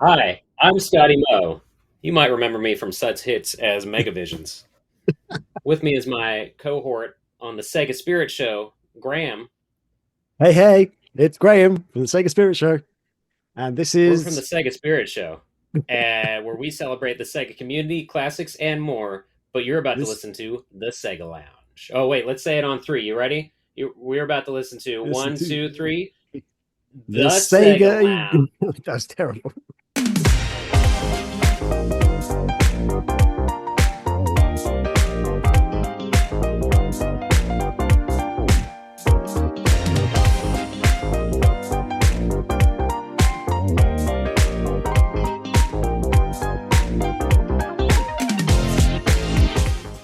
Hi, I'm Scotty Moe. You might remember me from such hits as Megavisions. With me is my cohort on the Sega Spirit Show, Graham. Hey, it's Graham from the Sega Spirit Show, and this We're from the is Sega Spirit Show, where we celebrate the Sega community, classics, and more. But you're about to this listen to the Sega Lounge. Oh, wait, let's say it on three. You ready? We're about to listen to listen one, to two, three. the The Sega Sega. Lounge. That's terrible.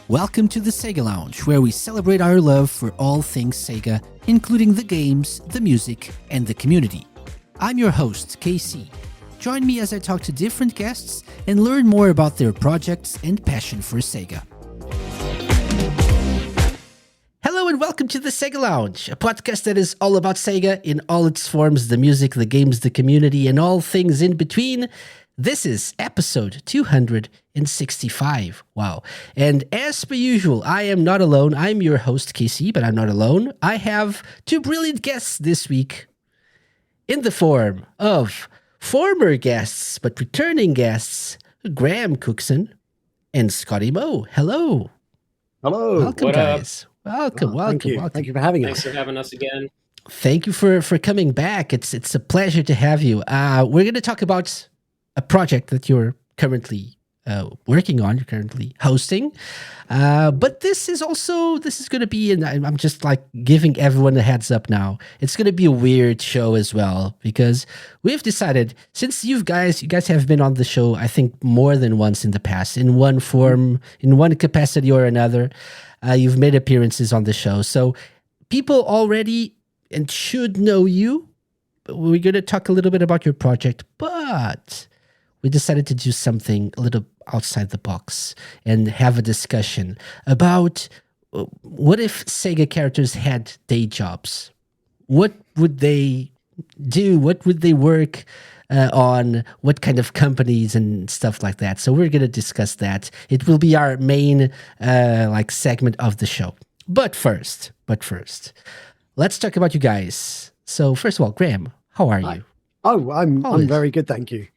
Welcome to the Sega Lounge, where we celebrate our love for all things Sega, including the games, the music, and the community. I'm your host, KC. Join me as I talk to different guests and learn more about their projects and passion for Sega. Hello and welcome to the Sega Lounge, a podcast that is all about Sega in all its forms, the music, the games, the community, and all things in between. This is episode 265. Wow. And as per usual, I am not alone. I'm your host, KC, but I'm not alone. I have two brilliant guests this week in the form of former guests, but returning guests, Graham Cookson and Scotty Moe. Hello. Hello. Welcome, What up? guys. Welcome, Thank you. welcome. Thank you for having Thanks us. for having us again. Thank you for coming back. It's a pleasure to have you. We're going to talk about a project that you're currently working on. You're currently hosting, but this is going to be. And I'm just like giving everyone a heads up now. It's going to be a weird show as well because we've decided, since you guys have been on the show, I think more than once in the past, in one form, in one capacity or another. You've made appearances on the show, so people already and should know you. We're going to talk a little bit about your project, but we decided to do something a little outside the box and have a discussion about what if Sega characters had day jobs? What would they do? What would they work on? What kind of companies and stuff like that? So we're going to discuss that. It will be our main segment of the show. But first, let's talk about you guys. So first of all, Graham, how are you? Oh, I'm very good, thank you.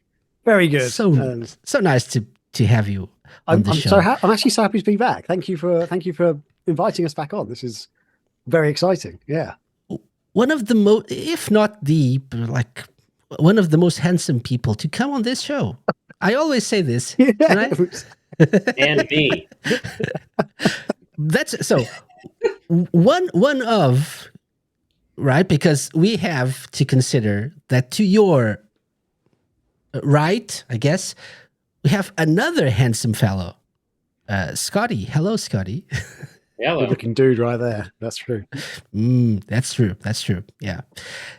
Very good. So nice to have you on the show. I'm actually so happy to be back. Thank you for inviting us back on. This is very exciting. Yeah. One of the most, if not the, like, one of the most handsome people to come on this show. I always say this. Yeah. And me. That's so one of, right? Because we have to consider that to your right, I guess, we have another handsome fellow, Scotty. Hello, Scotty. Hello. Good looking dude right there. That's true. That's true. Yeah,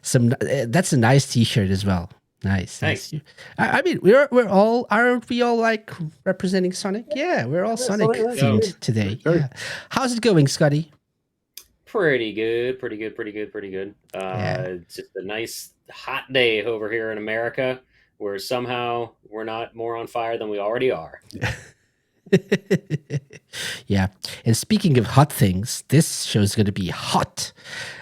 that's a nice T-shirt as well. Nice. Thanks. I mean, aren't we all like representing Sonic? Yeah, we're all Sonic Sonic, themed today. Sure. Yeah. How's it going, Scotty? Pretty good. Yeah. It's just a nice hot day over here in America where somehow we're not more on fire than we already are. Yeah. And speaking of hot things, this show is going to be hot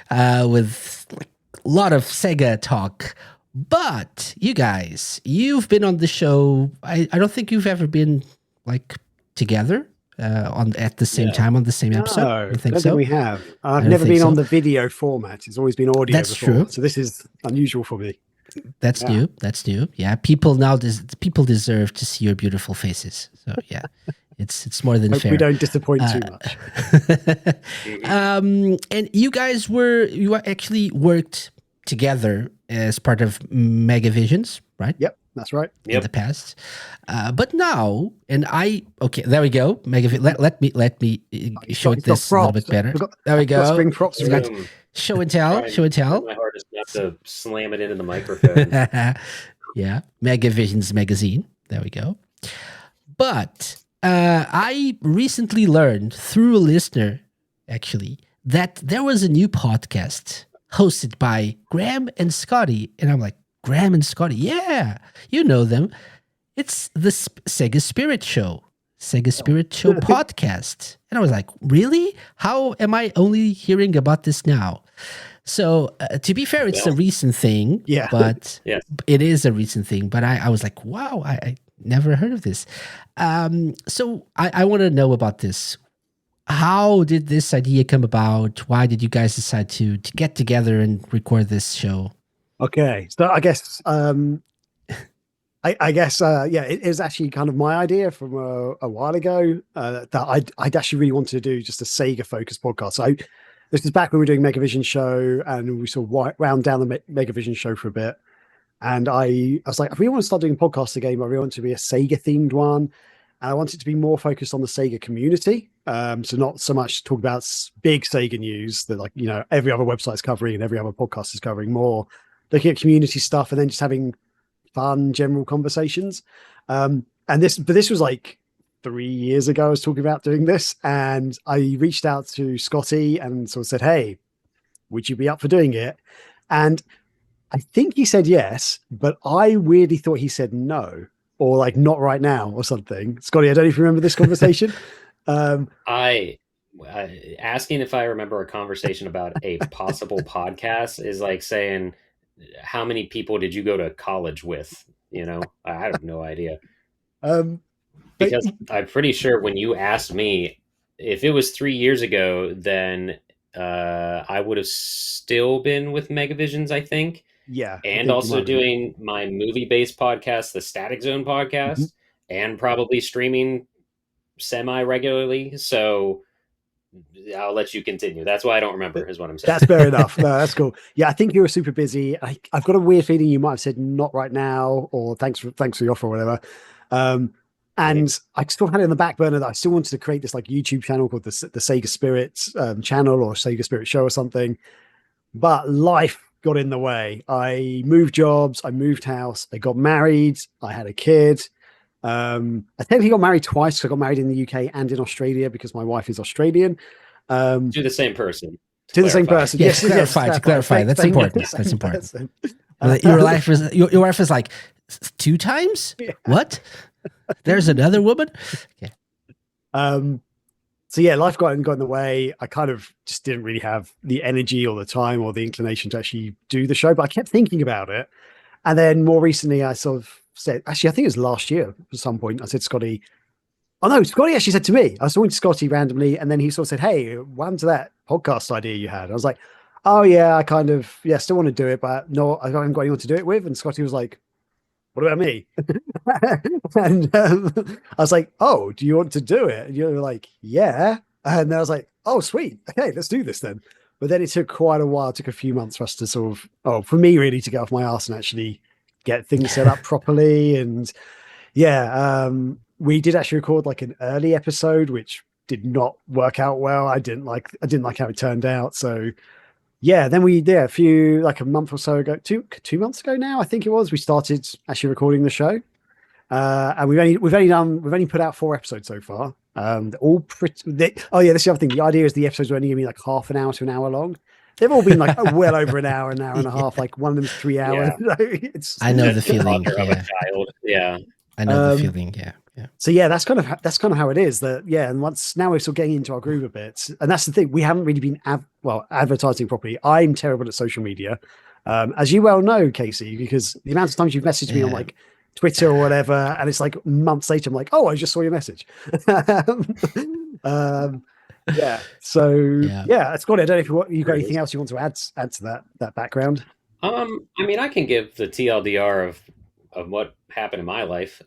with like a lot of Sega talk. But you guys, you've been on the show. I don't think you've ever been like together at the same time on the same episode. No, You think I don't so? think we have. I've don't never think been so. on the video format. It's always been audio That's before. true. So this is unusual for me. That's Yeah. new. That's new. Yeah, people now people deserve to see your beautiful faces. So yeah, it's more than Hope fair. we don't disappoint too much. And you actually worked together as part of Megavisions, right? Yep, that's right. In the past, but now, okay, there we go. Let me show it this a little bit better. There we Got go. spring props. We've got show and tell. My hardest not to slam it into the microphone. Yeah, Megavisions magazine. There we go. But I recently learned through a listener, actually, that there was a new podcast hosted by Graham and Scotty. And I'm like, Graham and Scotty. Yeah, you know them. It's the Sega Spirit Show. Sega Spirit Show podcast. And I was like, really? How am I only hearing about this now? So to be fair, it's a recent thing. Yeah. But Yes. it is a recent thing. But I was like, wow, I never heard of this. So I want to know about this. How did this idea come about? Why did you guys decide to get together and record this show? Okay, so I guess I guess yeah, it was actually kind of my idea from a while ago that I'd actually really wanted to do just a Sega focused podcast. So this is back when we were doing Megavision show, and we sort of wound down the Megavision show for a bit. And I was like, I really want to start doing podcasts again. I really want it to be a Sega themed one. And I want it to be more focused on the Sega community. So not so much talk about big Sega news that, like, you know, every other website's covering and every other podcast is covering, more looking at community stuff and then just having fun general conversations. But this was like 3 years ago I was talking about doing this, and I reached out to Scotty and sort of said, hey, would you be up for doing it? And I think he said yes, but I weirdly thought he said no, or like not right now or something. Scotty, I don't know if you remember this conversation. I asking if I remember a conversation about a possible podcast is like saying, how many people did you go to college with? You know, I have no idea. Because I'm pretty sure when you asked me, if it was 3 years ago, then I would have still been with Megavisions, I think. Yeah. And also doing my movie-based podcast, the Static Zone podcast, and probably streaming semi-regularly. So I'll let you continue. That's why I don't remember, is what I'm saying. That's fair enough. No, that's cool. Yeah, I think you were super busy. I've got a weird feeling you might have said not right now, or thanks for the offer or whatever. And I still had it in the back burner that I still wanted to create this like YouTube channel called the Sega Spirit channel, or Sega Spirit Show or something. But life got in the way. I moved jobs, I moved house, I got married, I had a kid. I technically got married twice. So I got married in the UK and in Australia because my wife is Australian. To the same person. To the same person. Yes, clarify. That's important. That's important. Your wife is like 2 times? Yeah. What? There's another woman? Okay. So yeah, life got in the way. I kind of just didn't really have the energy or the time or the inclination to actually do the show, but I kept thinking about it. And then more recently, I sort of said, actually, I think it was last year at some point, I said, Scotty, oh no, Scotty actually said to me, I was talking to Scotty randomly, and then he sort of said, hey, what happened to that podcast idea you had? I was like, oh yeah, I kind of, still want to do it, but no, I haven't got anyone to do it with. And Scotty was like, what about me? And I was like, oh, do you want to do it? And you were like, yeah. And I was like, oh, sweet. Okay, let's do this then. But then it took quite a while. It took a few months for us to sort of, for me really to get off my ass and actually get things set up properly. And we did actually record like an early episode, which did not work out well. I didn't like how it turned out. So yeah, then we did a month or so ago, two months ago now, I think it was, we started actually recording the show. And we've only put out 4 episodes so far. All pretty. This is the other thing. The idea is the episodes are only going to be like half an hour to an hour long. They've all been like well over an hour and a half. Like one of them's 3 hours. Yeah. I know the feeling. Of a child. Yeah, I know the feeling. Yeah. So yeah, that's kind of how it is. That and now we're still getting into our groove a bit, and that's the thing. We haven't really been advertising properly. I'm terrible at social media, as you well know, Casey, because the amount of times you've messaged me on like Twitter or whatever, and it's like months later, I'm like, oh, I just saw your message. Scotty, I don't know if you got anything else you want to add to that background. I mean, I can give the TLDR of what happened in my life.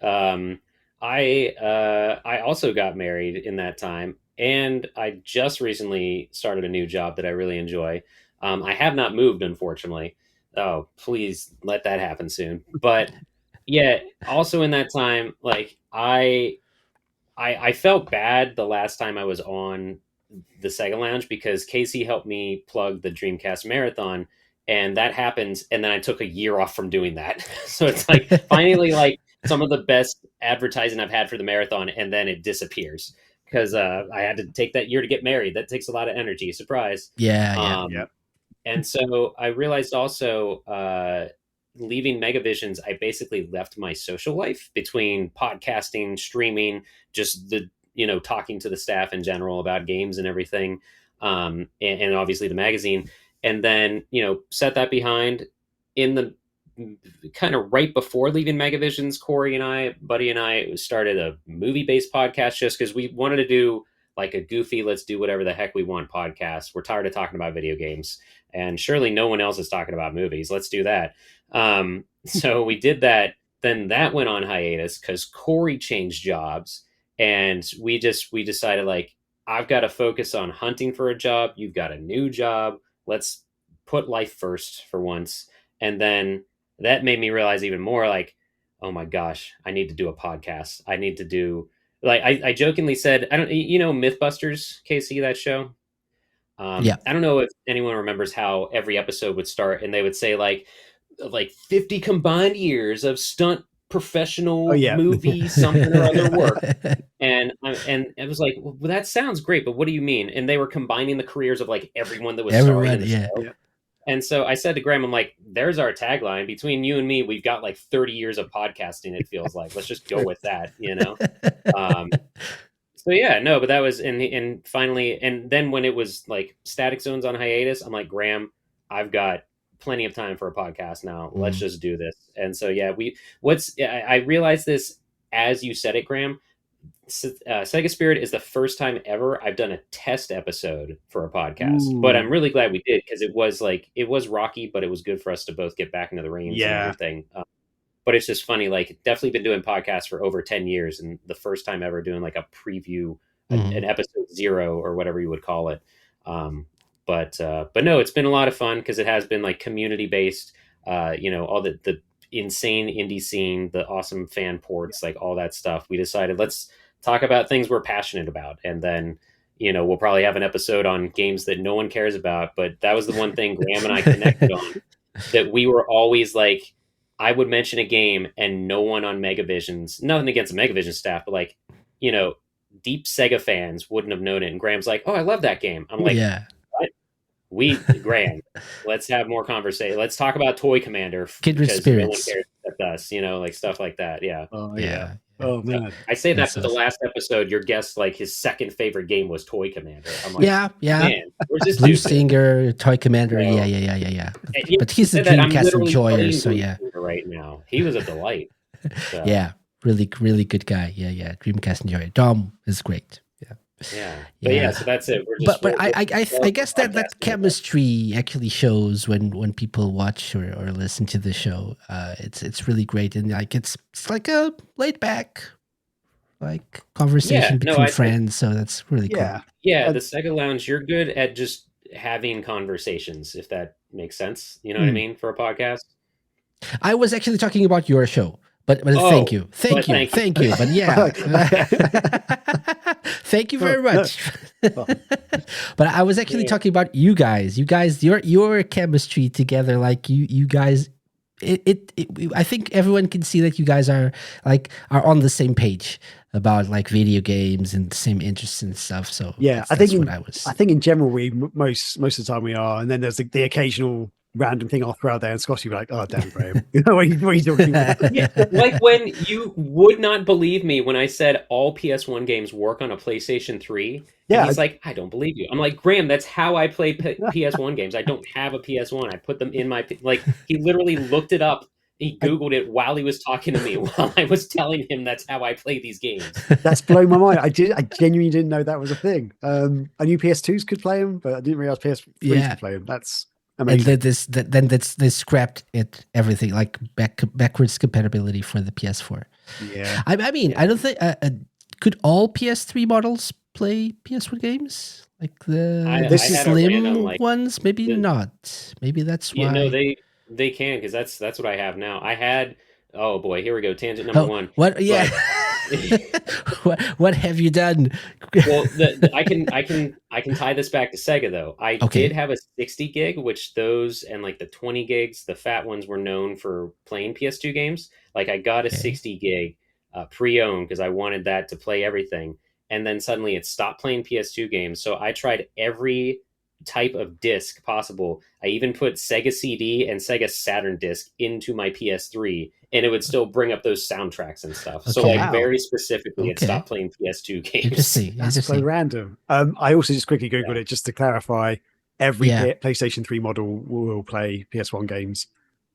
I also got married in that time, and I just recently started a new job that I really enjoy. I have not moved, unfortunately. Oh, please let that happen soon. But yeah, also in that time, like I felt bad the last time I was on the Sega Lounge because Casey helped me plug the Dreamcast Marathon, and that happened, and then I took a year off from doing that. So it's like finally like some of the best advertising I've had for the marathon, and then it disappears because I had to take that year to get married. That takes a lot of energy. Surprise. Yeah. And so I realized also leaving Megavisions, I basically left my social life between podcasting, streaming, just the, talking to the staff in general about games and everything. And obviously the magazine, and then, set that behind. In the kind of right before leaving Megavisions, Corey and I, buddy and I, started a movie based podcast just because we wanted to do like a goofy, let's do whatever the heck we want podcast. We're tired of talking about video games, and surely no one else is talking about movies. Let's do that. So we did that. Then that went on hiatus because Corey changed jobs, and we decided, like, I've got to focus on hunting for a job. You've got a new job. Let's put life first for once. And then that made me realize even more, like, oh my gosh, I need to do a podcast. I need to do, like, I jokingly said, I don't, Mythbusters, Casey, that show. Yeah. I don't know if anyone remembers how every episode would start, and they would say like 50 combined years of stunt professional movie something or other work. And it was like, well, that sounds great, but what do you mean? And they were combining the careers of like everyone that was starring in the show. Yeah. And so I said to Graham, I'm like, there's our tagline. Between you and me, we've got like 30 years of podcasting, it feels like. Let's just go with that, So yeah, no, but that was, and finally, and then when it was like Static Zone's on hiatus, I'm like, Graham, I've got plenty of time for a podcast now. Let's just do this. And so yeah, I realized this as you said it, Graham. Sega Spirit is the first time ever I've done a test episode for a podcast. Ooh. But I'm really glad we did, because it was rocky, but it was good for us to both get back into the reins and everything. But it's just funny, like, definitely been doing podcasts for over 10 years, and the first time ever doing like a preview, an episode 0 or whatever you would call it. But no, it's been a lot of fun because it has been like community based, all the insane indie scene, the awesome fan ports, like all that stuff. We decided, let's talk about things we're passionate about. And then, we'll probably have an episode on games that no one cares about. But that was the one thing Graham and I connected on, that we were always like, I would mention a game and no one on Megavisions, nothing against the Megavision staff, but like, deep Sega fans wouldn't have known it. And Graham's like, oh, I love that game. I'm like, yeah. Graham, let's have more conversation. Let's talk about Toy Commander. Kindred because Spirits. No one cares about us, like stuff like that. Yeah. Oh, yeah. Oh, man. I say that for the last episode, your guest, like, his second favorite game was Toy Commander. I'm like, yeah. Man, where's this Blue Singer, Toy Commander. Yeah. But he's a Dreamcast enjoyer, so yeah. Right now, he was a delight. So. Yeah, really, really good guy. Yeah. Dreamcast enjoyer. Dom is great. Yeah. So that's it. I guess that chemistry actually shows when people watch or listen to the show. It's really great, and like it's like a laid back like conversation between friends. So that's really cool. Yeah, the Sega Lounge, you're good at just having conversations, if that makes sense. You know what I mean, for a podcast. I was actually talking about your show. But thank you. But yeah, thank you very much. But I was actually talking about you guys. Your chemistry together, like you guys. I think everyone can see that you guys are on the same page about like video games and the same interests and stuff. So yeah, I think in general we most of the time we are, and then there's the occasional random thing I'll throw out there, and Scotty will be like, oh damn, Graham. What are you talking about? Yeah, like when you would not believe me when I said all PS1 games work on a PlayStation 3. Yeah, he's like, I don't believe you. I'm like, Graham, that's how I play PS1 games. I don't have a PS1. I put them in my, like, he literally looked it up. He Googled it while he was talking to me, while I was telling him that's how I play these games. That's blown my mind. I genuinely didn't know that was a thing. I knew PS2s could play them, but I didn't realize PS3s could play them. That's amazing. And they scrapped everything, like backwards compatibility for the PS4. Yeah. I mean, I don't think could all PS3 models play PS1 games, like the slim ones? Maybe not. Maybe that's why. They can, because that's what I have now. I had, oh boy, here we go, tangent number one. What? Yeah. What have you done? Well, I can tie this back to Sega though. I did have a 60 gig, which those and like the 20 gigs, the fat ones, were known for playing PS2 games. Like I got a 60 gig pre-owned because I wanted that to play everything, and then suddenly it stopped playing PS2 games. So I tried every type of disc possible. I even put Sega CD and Sega Saturn disc into my PS3, and it would still bring up those soundtracks and stuff. So Okay. like Wow. very specifically, it Okay. stopped playing PS2 games. Interesting. That's so Interesting. random. I also just quickly Googled it just to clarify. Every Yeah. PlayStation 3 model will play PS1 games.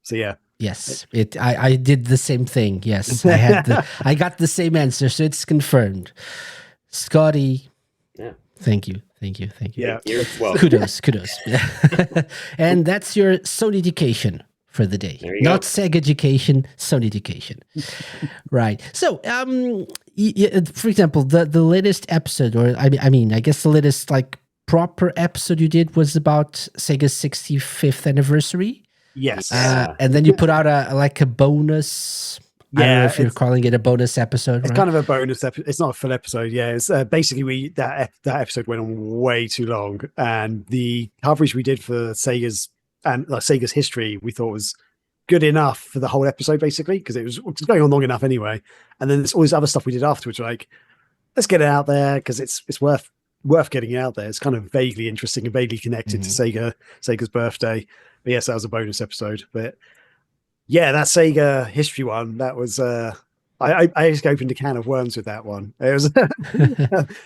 So yeah. Yes, I did the same thing. Yes, I got the same answer, so it's confirmed. Scotty, Yeah. thank you. Yeah. You're welcome. Kudos. Yeah. And that's your Sony education for the day. There you Not go. Sega education, Sony education. Right. So, for example, the latest episode, or I guess the latest like proper episode you did was about Sega's 65th anniversary. Yes. And then you put out a bonus. I don't know if you're calling it a bonus episode. It's right? kind of a bonus episode. It's not a full episode. Yeah, it's basically that episode went on way too long, and the coverage we did for Sega's history we thought was good enough for the whole episode, basically, because it was going on long enough anyway. And then there's all this other stuff we did afterwards, like let's get it out there because it's worth getting it out there. It's kind of vaguely interesting and vaguely connected to Sega's birthday. But yes, that was a bonus episode. But yeah, that Sega history one, that was I just opened a can of worms with that one. It was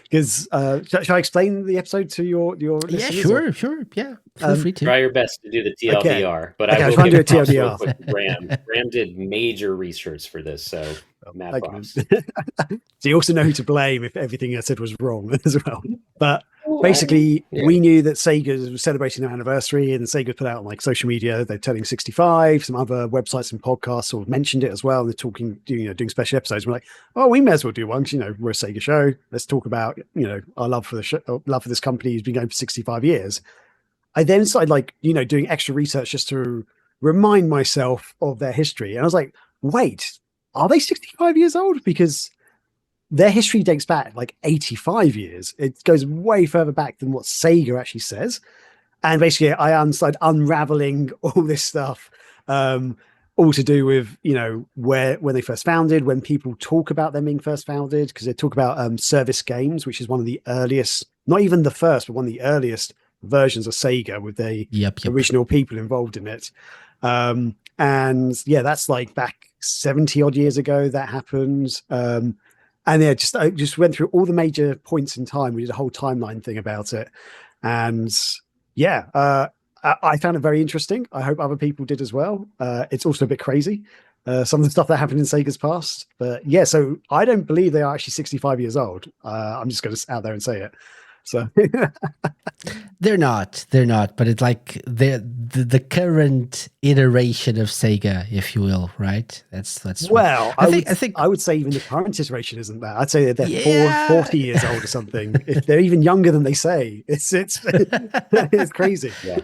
because shall I explain the episode to your listeners? Yeah, sure. Yeah, feel free to. Try your best to do the TLDR, but Okay, I will try and give do a props real TLDR. quick to Graham. Graham did major research for this, so mad Thank props. you. So you also know who to blame if everything I said was wrong as well. But basically, we knew that Sega was celebrating their anniversary, and Sega put out on like social media they're turning 65. Some other websites and podcasts sort of mentioned it as well. And they're talking, doing special episodes. We're like, oh, we may as well do one. 'Cause, we're a Sega show. Let's talk about our love for the show, love for this company who's been going for 65 years. I then started doing extra research just to remind myself of their history, and I was like, wait, are they 65 years old? Because their history dates back like 85 years. It goes way further back than what Sega actually says. And basically, I started unraveling all this stuff, all to do with, when they first founded, when people talk about them being first founded, because they talk about Service Games, which is one of the earliest, not even the first, but one of the earliest versions of Sega with the original people involved in it. And yeah, that's like back 70 odd years ago that happened. And yeah, I just went through all the major points in time. We did a whole timeline thing about it. And yeah, I found it very interesting. I hope other people did as well. It's also a bit crazy, some of the stuff that happened in Sega's past. But yeah, so I don't believe they are actually 65 years old. I'm just going to out there and say it. So They're not, but it's like the current iteration of Sega, if you will, right? That's well, I think I would say even the current iteration isn't that. I'd say that they're 40 years old or something. If they're even younger than they say, it's it's crazy. Yeah.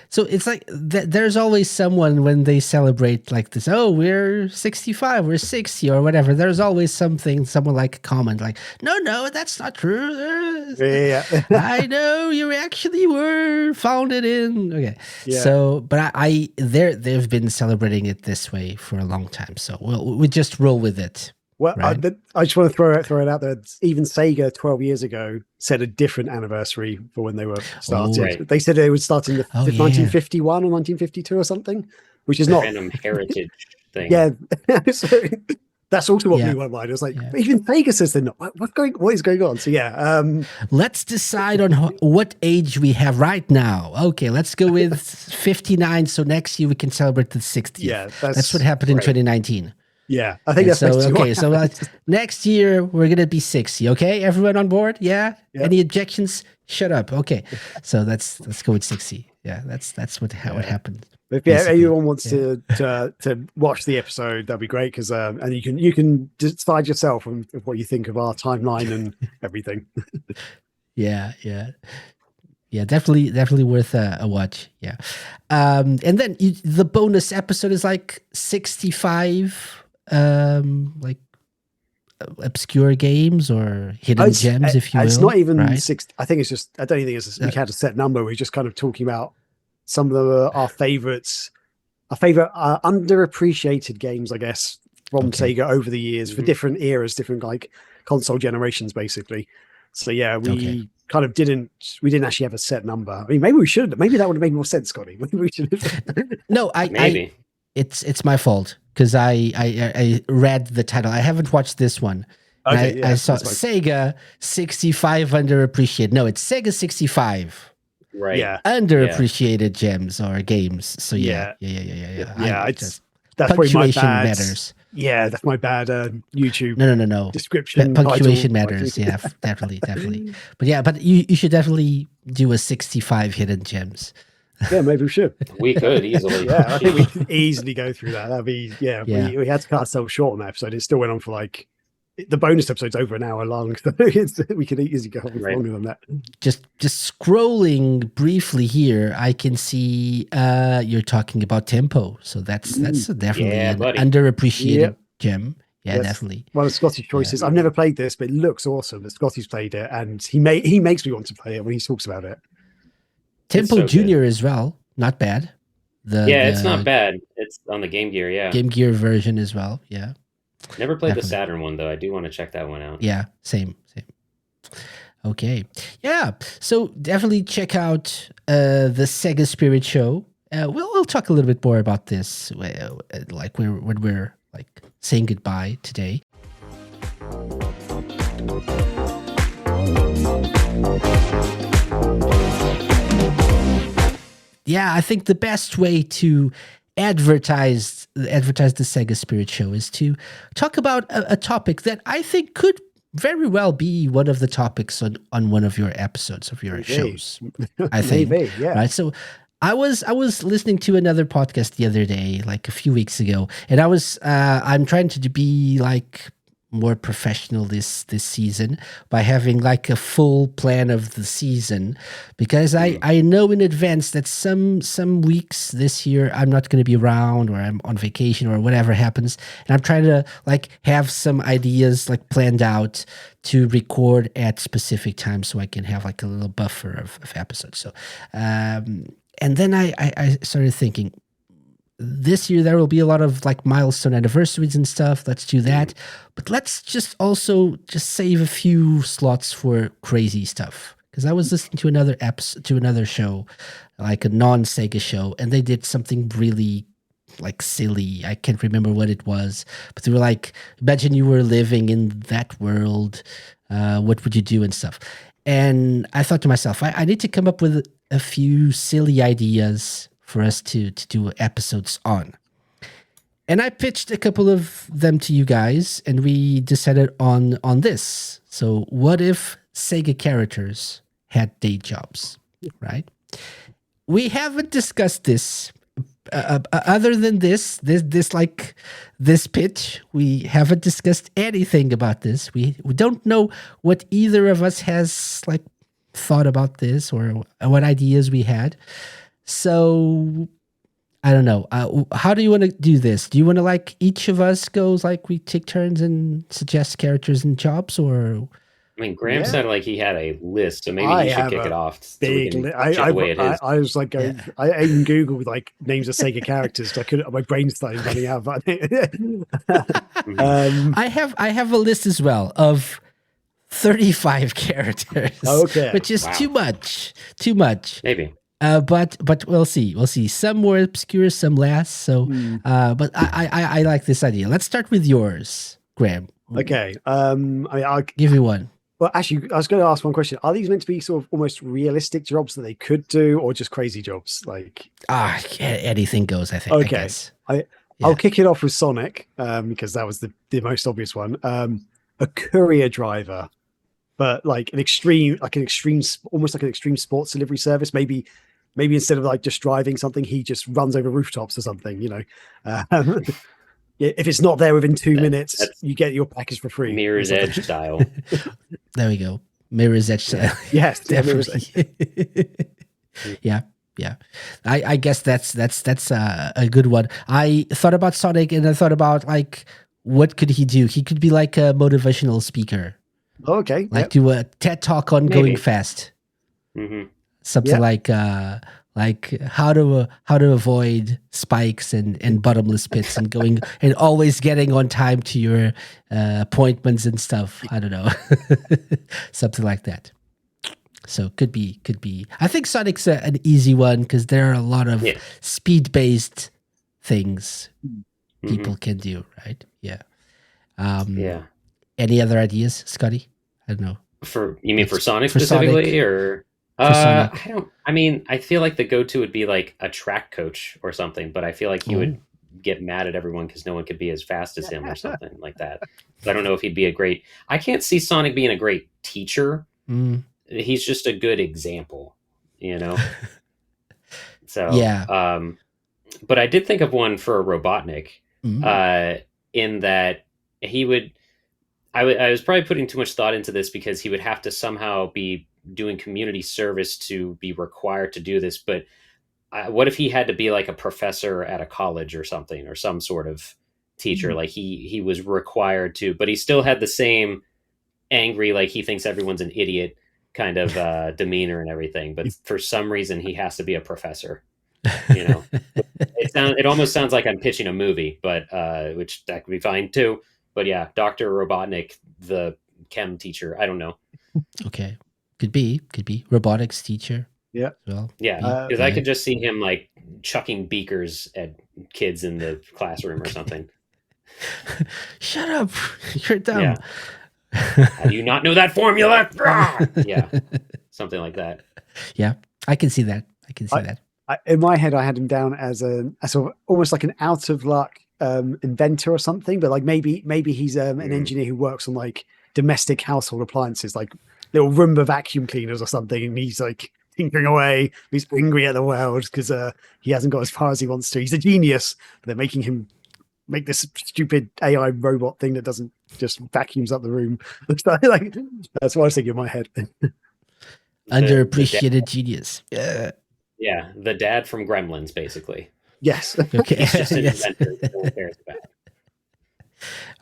So it's like there's always someone when they celebrate like this. Oh, we're 65, we're 60, or whatever. There's always someone like comment like, no, that's not true. Yeah. I know you actually were founded in. Okay. Yeah. So, but they've been celebrating it this way for a long time. So we just roll with it. Well, right? I just want to throw it out there. Even Sega 12 years ago set a different anniversary for when they were started. right. They said they would start in 1951 or 1952 or something, which is not random heritage thing. Yeah. So that's also what blew my mind. It was like, even Sega says they're not. What is going on? So yeah. Let's decide on what age we have right now. Okay, let's go with 59. So next year we can celebrate the 60th. Yeah, that's what happened in 2019. Yeah, I think that's so. Okay, so next year we're gonna be 60. Okay, everyone on board? Yeah. Any objections? Shut up. Okay, so let's go with 60. Yeah, that's how it happened. If anyone wants to watch the episode, that'd be great because and you can decide yourself on what you think of our timeline and everything. Yeah, definitely worth a watch. Yeah, and then the bonus episode is like 65, like obscure games or hidden gems, if you will. It's not even right? 60. I think it's just. I don't even think we had a set number. We're just kind of talking about some of our favorites, underappreciated games, I guess, from Sega over the years for different eras, different like console generations, basically. So yeah, we kind of didn't actually have a set number. I mean, maybe we should. Maybe that would have made more sense, Scotty. Maybe we should have. No, Maybe. It's my fault because I read the title. I haven't watched this one. Okay, I saw that's fine. Sega 65 underappreciated. No, it's Sega 65 Right. Yeah, underappreciated gems or games. So yeah. that's probably my punctuation bad. matters. Yeah, that's my bad YouTube No. description. Punctuation title. matters. Yeah, definitely. But yeah, but you should definitely do a 65 hidden gems. Yeah, maybe we should. We could easily. Yeah, I think we could easily go through that. That'd be Yeah. We had to cut ourselves short on that episode. It still went on for like the bonus episode's over an hour long. So we could easily go on longer than that. Just scrolling briefly here, I can see you're talking about tempo. So that's definitely an underappreciated gem. Yeah, Yes. definitely. One of Scotty's choices. I've never played this, but it looks awesome that Scotty's played it, and he makes me want to play it when he talks about it. Tempo so Junior as well, not bad. It's not bad. It's on the Game Gear, yeah. Game Gear version as well. Yeah. Never played Definitely. the Saturn one though. I do want to check that one out. Yeah, same. Okay. Yeah. So definitely check out the Sega Spirit Show. We'll talk a little bit more about this like when we're like saying goodbye today. Yeah, I think the best way to advertise the Sega Spirit Show is to talk about a topic that I think could very well be one of the topics on one of your episodes of your shows. I think, Maybe, yeah. right? So I was listening to another podcast the other day, like a few weeks ago, and I'm trying to be like more professional this season by having like a full plan of the season, because I know in advance that some weeks this year I'm not going to be around, or I'm on vacation, or whatever happens, and I'm trying to like have some ideas like planned out to record at specific times so I can have like a little buffer of episodes. So and then I started thinking, this year there will be a lot of like milestone anniversaries and stuff. Let's do that, but let's just also just save a few slots for crazy stuff. Because I was listening to another show, like a non-Sega show, and they did something really like silly. I can't remember what it was, but they were like, imagine you were living in that world. What would you do and stuff? And I thought to myself, I need to come up with a few silly ideas for us to do episodes on. And I pitched a couple of them to you guys, and we decided on this. So what if Sega characters had day jobs, right? We haven't discussed this. Other than this pitch, we haven't discussed anything about this. We don't know what either of us has like thought about this or what ideas we had. So I don't know. How do you want to do this? Do you want to like each of us goes like we take turns and suggest characters and jobs, or? I mean, Graham said like he had a list, so maybe he should kick it off. Big I was like going, I even Googled like names of Sega characters. So I couldn't. My brain started running out. But I have a list as well of 35 characters. Okay, which is too much. Too much. Maybe. But we'll see. We'll see. Some more obscure, some less. So, but I like this idea. Let's start with yours, Graham. Okay. I'll give you one. Well, actually, I was going to ask one question. Are these meant to be sort of almost realistic jobs that they could do, or just crazy jobs? Like anything goes, I think. Okay. I guess. I'll kick it off with Sonic, because that was the most obvious one. A courier driver, but like an extreme, almost like an extreme sports delivery service. Maybe instead of like just driving something, he just runs over rooftops or something. You know. If it's not there within 2 minutes, you get your package for free. Mirror's Edge style. There we go. Mirror's Edge style. Yes, definitely. Yeah. I guess that's a good one. I thought about Sonic, and I thought about like, what could he do? He could be like a motivational speaker. Okay. Like do a TED talk on going fast. Mm-hmm. Something like how to avoid spikes and bottomless pits and going and always getting on time to your appointments and stuff. I don't know. Something like that. So could be. I think Sonic's an easy one because there are a lot of Yeah. speed-based things Mhm. people can do, right? Yeah. Yeah. Any other ideas, Scotty? I don't know. You mean for Sonic for specifically, Sonic. or For Sonic. I don't. I mean, I feel like the go-to would be like a track coach or something, but I feel like he would get mad at everyone because no one could be as fast as him or something like that. But I don't know if he'd be a great. I can't see Sonic being a great teacher. Mm. He's just a good example, you know. So Yeah. But I did think of one for Robotnik, Mm. in that he would. I was probably putting too much thought into this because he would have to somehow be doing community service to be required to do this. But what if he had to be like a professor at a college or something, or some sort of teacher? Like he was required to, but he still had the same angry, like he thinks everyone's an idiot kind of demeanor and everything. But for some reason, he has to be a professor. You know, it almost sounds like I'm pitching a movie, but which that could be fine too. But yeah, Dr. Robotnik, the chem teacher. I don't know. Okay. Could be robotics teacher. Yeah. Well, Yeah, because I could just see him like chucking beakers at kids in the classroom or something. Shut up! You're dumb. Yeah. How do you not know that formula? Yeah, something like that. Yeah, I can see that. In my head, I had him down as a sort of almost like an out of luck inventor or something, but like maybe he's an engineer who works on like domestic household appliances, like little Roomba vacuum cleaners or something, and he's like tinkering away. He's angry at the world because he hasn't got as far as he wants to. He's a genius, but they're making him make this stupid AI robot thing that doesn't just vacuums up the room. Like that's what I was thinking in my head. Underappreciated genius. Yeah. Yeah, the dad from Gremlins, basically. Yes. Okay. He's just an Yes. inventor. No one cares about.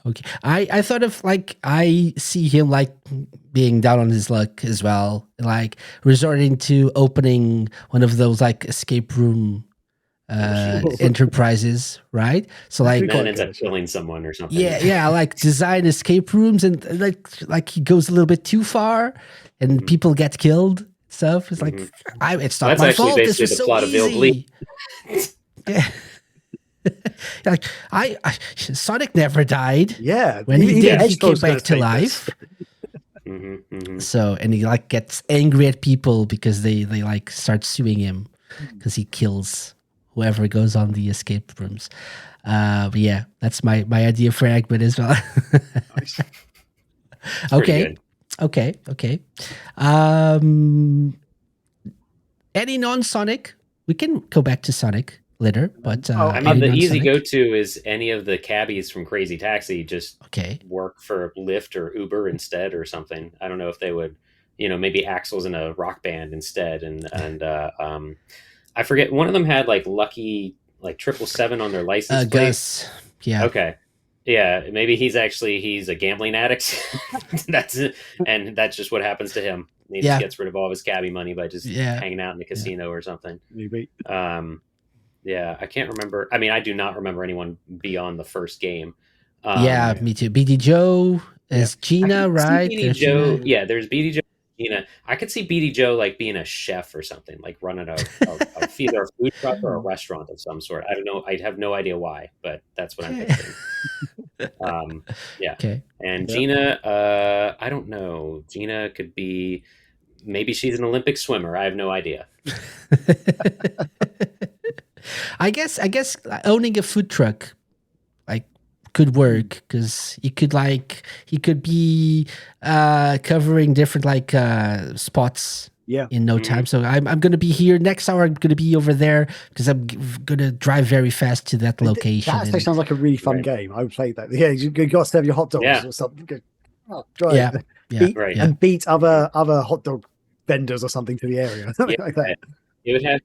Okay. I thought of like I see him like being down on his luck as well, like resorting to opening one of those like escape room enterprises, right? So like And then ends up killing someone or something. yeah, like design escape rooms and like he goes a little bit too far and people get killed. Stuff. It's like it's not That's my actually fault. This basically was the so plot of Bill easy. Bleep. Yeah. Like I Sonic never died. Yeah. When he did, he came Hedgehog's gonna back to take life. This. So and he like gets angry at people because they like start suing him because he kills whoever goes on the escape rooms. But yeah, that's my idea for Eggman as well. Nice. Pretty Okay. good. Any non-Sonic? We can go back to Sonic later, but I mean, any the easy non-Sonic? go-to is any of the cabbies from Crazy Taxi just Okay. work for Lyft or Uber instead or something. I don't know if they would, maybe Axel's in a rock band instead. And I forget, one of them had like Lucky, like 777 on their license plate. Gus. Yeah. Okay. Yeah, maybe he's a gambling addict. That's it. And that's just what happens to him. He just gets rid of all of his cabbie money by just hanging out in the casino or something. Maybe. Yeah, I can't remember. I mean, I do not remember anyone beyond the first game. Yeah, me too. BD Joe is Gina, right? BD There's Joe. Gina. Yeah, there's BD Joe. Gina. I could see BD Joe like being a chef or something, like running either a food truck or a restaurant of some sort. I don't know. I have no idea why, but that's what I'm picturing. Yeah. Okay. And Gina, I don't know. Gina could be, maybe she's an Olympic swimmer. I have no idea. I guess owning a food truck like could work because he could be covering different like spots in no time. So I'm going to be here next hour. I'm going to be over there because I'm going to drive very fast to that location. That actually sounds like a really fun game. I would play that. Yeah, you got to have your hot dogs or something. Drive. And beat other hot dog vendors or something to the area. Something like that. It would have,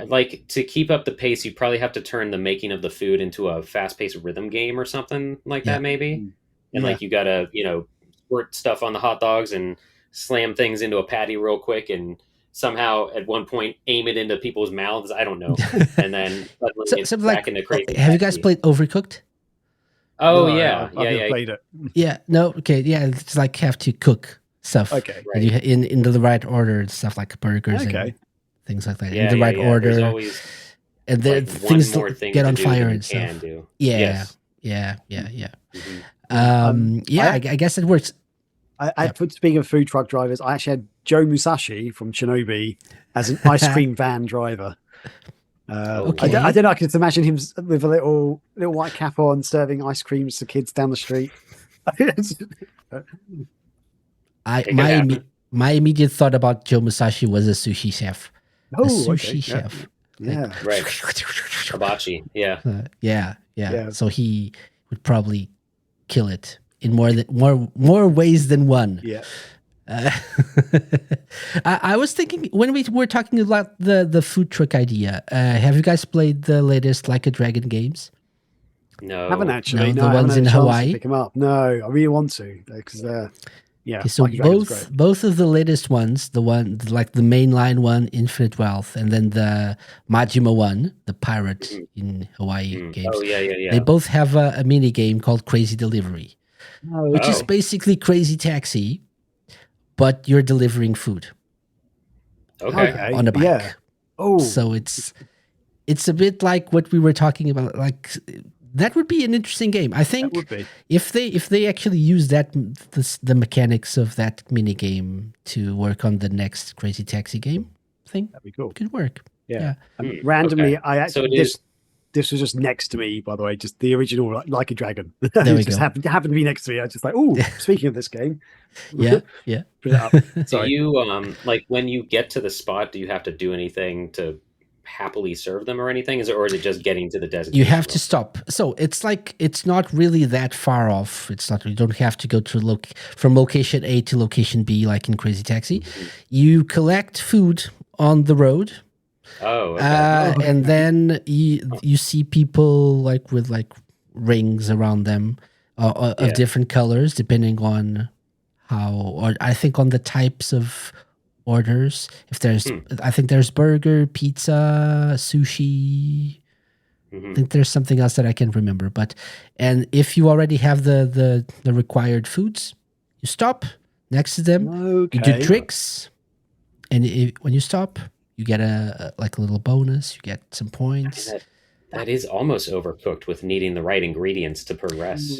like, to keep up the pace, you'd probably have to turn the making of the food into a fast-paced rhythm game or something like that, maybe. And like you gotta, squirt stuff on the hot dogs and slam things into a patty real quick, and somehow at one point aim it into people's mouths. I don't know. And then suddenly it's back into crazy. Have you guys played Overcooked? Oh No, yeah, I've never played it. Yeah. No. Okay. Yeah. It's like have to cook stuff. Okay. And you in the right order and stuff like burgers and Okay. things like that. Yeah, in the right order. There's always and then like one things more thing get to on do fire than you and stuff. can do. Yeah. Yes. Yeah. Mhm. I guess it works. Speaking of food truck drivers, I actually had Joe Musashi from Shinobi as an ice cream van driver. Okay. I don't know. I can just imagine him with a little white cap on, serving ice creams to kids down the street. My immediate thought about Joe Musashi was a sushi chef. Oh, a sushi okay. chef. Yeah. Right. Hibachi. Yeah. Yeah. So he would probably kill it in more ways than one. Yeah. I was thinking when we were talking about the food truck idea. Have you guys played the latest Like a Dragon games? No. I haven't actually. No, the I haven't ones had a in chance to Hawaii? pick them up. No, I really want to because yeah. Okay, so Like a Dragon's great. both of the latest ones, the one like the mainline one, Infinite Wealth, and then the Majima one, the pirate in Hawaii games. Oh yeah. They both have a mini game called Crazy Delivery, which is Oh. basically Crazy Taxi, but you're delivering food Okay. on a bike. Yeah. Oh, So it's a bit like what we were talking about. Like that would be an interesting game. I that think would be. if they actually use the mechanics of that mini game to work on the next Crazy Taxi game, I think That'd be cool. could work. Yeah. And Hmm, randomly, okay. I actually So it is- this was just next to me, by the way, just the original Like a Dragon. There we It just go. happened to be next to me. I was just like, oh, speaking of this game, Yeah. put it up. Do Sorry. you like when you get to the spot? Do you have to do anything to happily serve them or anything? Or is it just getting to the destination? You have to stop. So it's not really that far off. It's not. You don't have to go to from location A to location B like in Crazy Taxi. You collect food on the road. Oh. Okay. And then you see people like with like rings around them of different colors depending on or I think on the types of orders. If there's I think there's burger, pizza, sushi. I think there's something else that I can't remember. And if you already have the required foods, you stop next to them. Okay. You do tricks, and when you stop, you get a little bonus. You get some points. That is almost overcooked with needing the right ingredients to progress.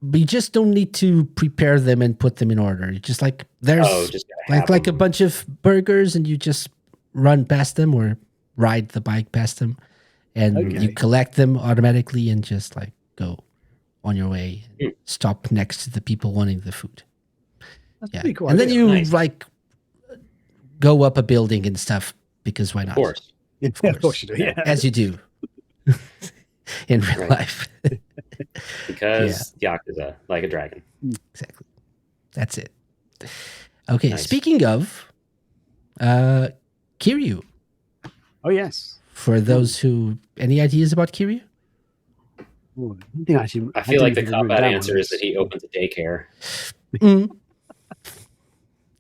But you just don't need to prepare them and put them in order. You just there's Just gotta have like a them. bunch of burgers, and you just run past them or ride the bike past them, and Okay. you collect them automatically and just go on your way. Stop next to the people wanting the food. That's Yeah, pretty cool. and then idea. you Nice. go up a building and stuff because why not? Of course. Yeah, of course you do. Yeah. As you do in real Right. life. Because Yakuza, Like a Dragon. Exactly. That's it. Okay, Nice. speaking of Kiryu, Oh yes. for those who any ideas about Kiryu? Ooh, I don't think actually. I feel like the didn't even cop-out write down answer on is that this. he opens a daycare.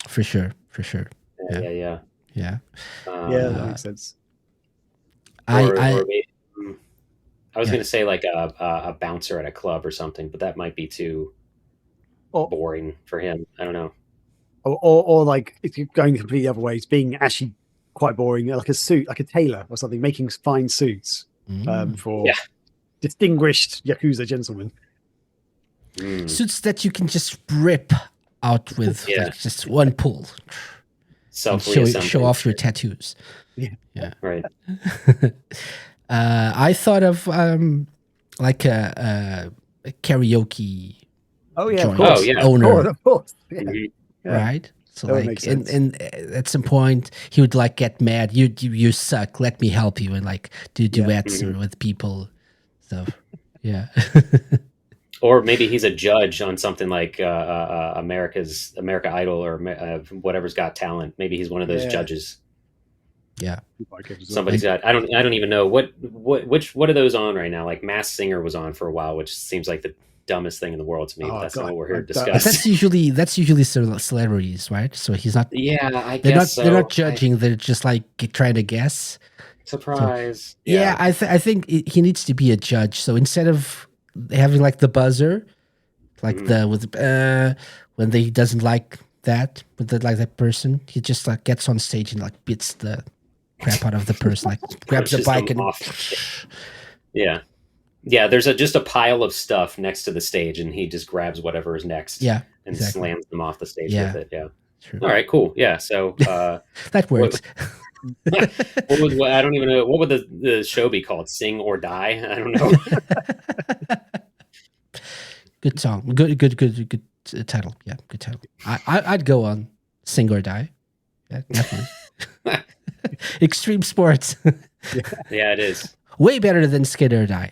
For sure. Yeah. Yeah. Yeah, that makes sense. I maybe, I was Yeah. going to say like a bouncer at a club or something, but that might be too Or, boring for him. I don't know. or like if you're going completely other ways, being actually quite boring, like a suit, like a tailor or something, making fine suits for Yeah. distinguished Yakuza gentlemen. Mm. suits that you can just rip out with Yeah. just one pull and Self-reassembly. show off your tattoos. Right. I thought of like a karaoke Oh yeah, joint of course. Oh, yeah. owner, Of course. Yeah. Mhm. Yeah. right? So That would make sense. and at some point he would get mad. You suck. Let me help you and do duets Mhm. with people. So yeah. Or maybe he's a judge on something like America Idol or whatever's Got Talent. Maybe he's one of those Yeah. judges. Yeah. Somebody's got. I don't even know what are those on right now. Like Masked Singer was on for a while, which seems like the dumbest thing in the world to me. Oh, But that's God. not what we're here to That- But discuss. that's usually celebrities, right? So he's not. Yeah, I They're guess not. They're so. not judging. They're just trying to guess. Surprise. Yeah, I think he needs to be a judge. So instead of having the buzzer, Mhm. when he doesn't like that with that person. He just like gets on stage and like beats the crap out of the person, like grabs a Punches bike them and off. Yeah. Yeah, there's just a pile of stuff next to the stage, and he just grabs whatever is next yeah, and exactly. slams them off the stage Yeah. with it. Yeah. True. All right, cool. Yeah. So That works. what I don't even know, what would the show be called? Sing or Die? I don't know. Good song. Good title. Yeah, good title. I'd go on Sing or Die. Yeah, definitely. Extreme sports. Yeah, it is. Way better than Skid or Die.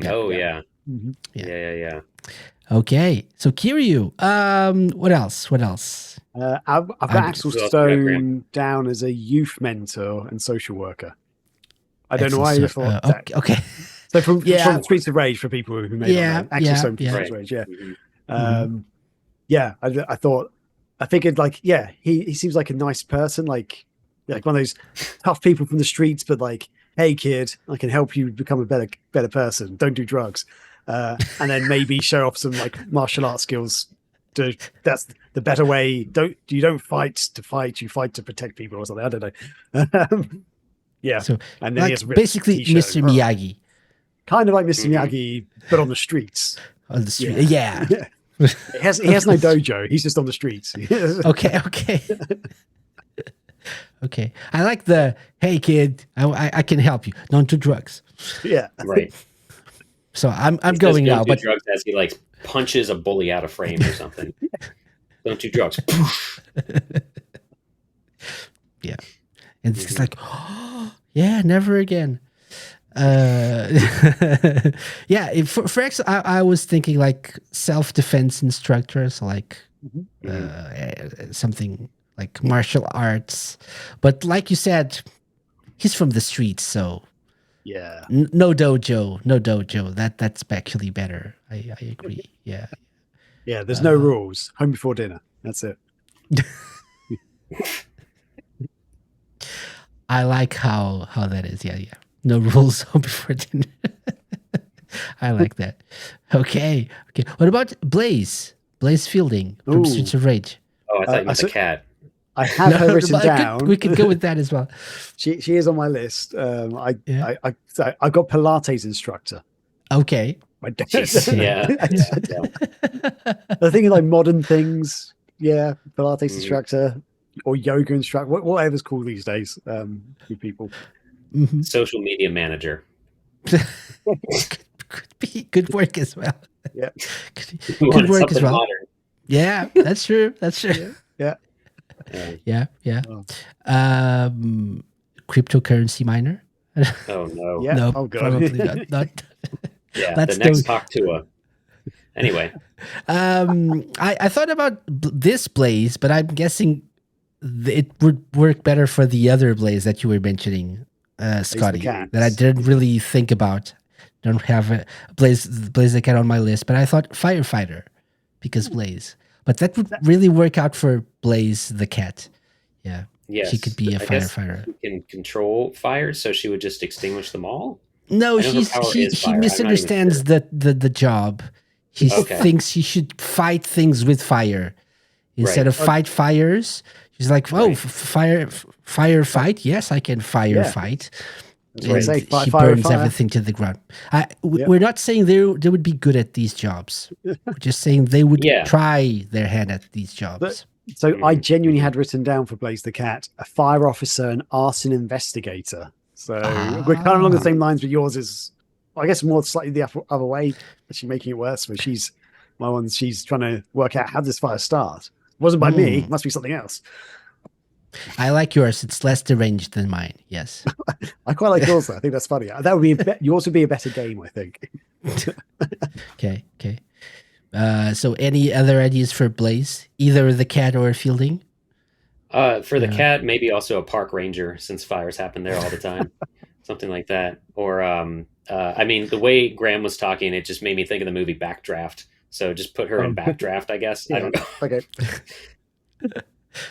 Oh yeah. Mm-hmm. Yeah. Okay, so Kiryu. What else? I've got Axel Who else we got, Graham? Stone down as a youth mentor and social worker. I don't know Excellent why you stuff. thought that. Okay. So from Streets of Rage, for people who may not know, Axel Stone from Streets of Rage, yeah. Mhm. Yeah, I figured like, yeah, he seems like a nice person, like one of those tough people from the streets, but like, hey kid, I can help you become a better person. Don't do drugs. And then maybe show off some like martial arts skills. That's the better way. You don't fight to fight, you fight to protect people or something. I don't know. Yeah. So and then like he has a basically Mr. Miyagi. Kind of like Mr. Miyagi, but on the streets. On the street. Yeah. He has no dojo. He's just on the streets. Okay. Okay. I like the hey kid, I can help you. Don't do drugs. Yeah. Right. So I'm He going says, now, don't do but drugs as he like punches a bully out of frame or something. Don't do drugs. yeah. And it's like, oh, yeah, never again. Yeah, for X, I was thinking like self-defense instructors, like something like martial arts. But like you said, he's from the streets, so Yeah. no dojo. That's actually better. I agree. Yeah. Yeah. There's no rules. Home before dinner. That's it. I like how that is. Yeah. No rules before dinner. I like that. Okay. What about Blaze? Blaze Fielding from Streets of Rage. Oh, I thought you meant the cat. I have her written down. We could go with that as well. She is on my list. I got Pilates instructor. Okay. Yeah. I'm thinking like modern things. Yeah, Pilates instructor or yoga instructor, whatever's cool these days. With people. Social media manager. Could be good work as well. Yeah. Good work as well. Modern. Yeah, that's true. Yeah. Cryptocurrency miner. Oh no. Yeah. No, oh god. probably not. Yeah. Let's the next do- talk to a. Anyway. I thought about this Blaze, but I'm guessing it would work better for the other Blaze that you were mentioning, Scotty, that I didn't really think about. Don't have a Blaze the cat on my list, but I thought firefighter because Blaze. But that would really work out for Blaze the cat. Yeah. Yes. She could be a I guess firefighter. she can control fires, so she would just extinguish them all? No, I know her power he is fire. I'm not misunderstands even the job. He thinks he should fight things with fire instead of fight fires. He's like, oh, firefight. Yes, I can firefight. And he burns everything to the ground. We're not saying they would be good at these jobs. We're just saying they would try their hand at these jobs. So I genuinely had written down for Blaze the Cat a fire officer and arson investigator. So we're kind of along the same lines, but yours is, I guess, more slightly the other way. Actually, making it worse. But she's trying to work out how this fire start. It wasn't by me. It must be something else. I like yours. It's less deranged than mine. Yes. I quite like yours. I think that's funny. That would be yours would be a better game, I think. Okay. So any other ideas for Blaze? Either the cat or Fielding? For the cat, maybe also a park ranger, since fires happen there all the time. Something like that. Or, I mean, the way Graham was talking, it just made me think of the movie Backdraft. So just put her in Backdraft, I guess. I don't know. Okay.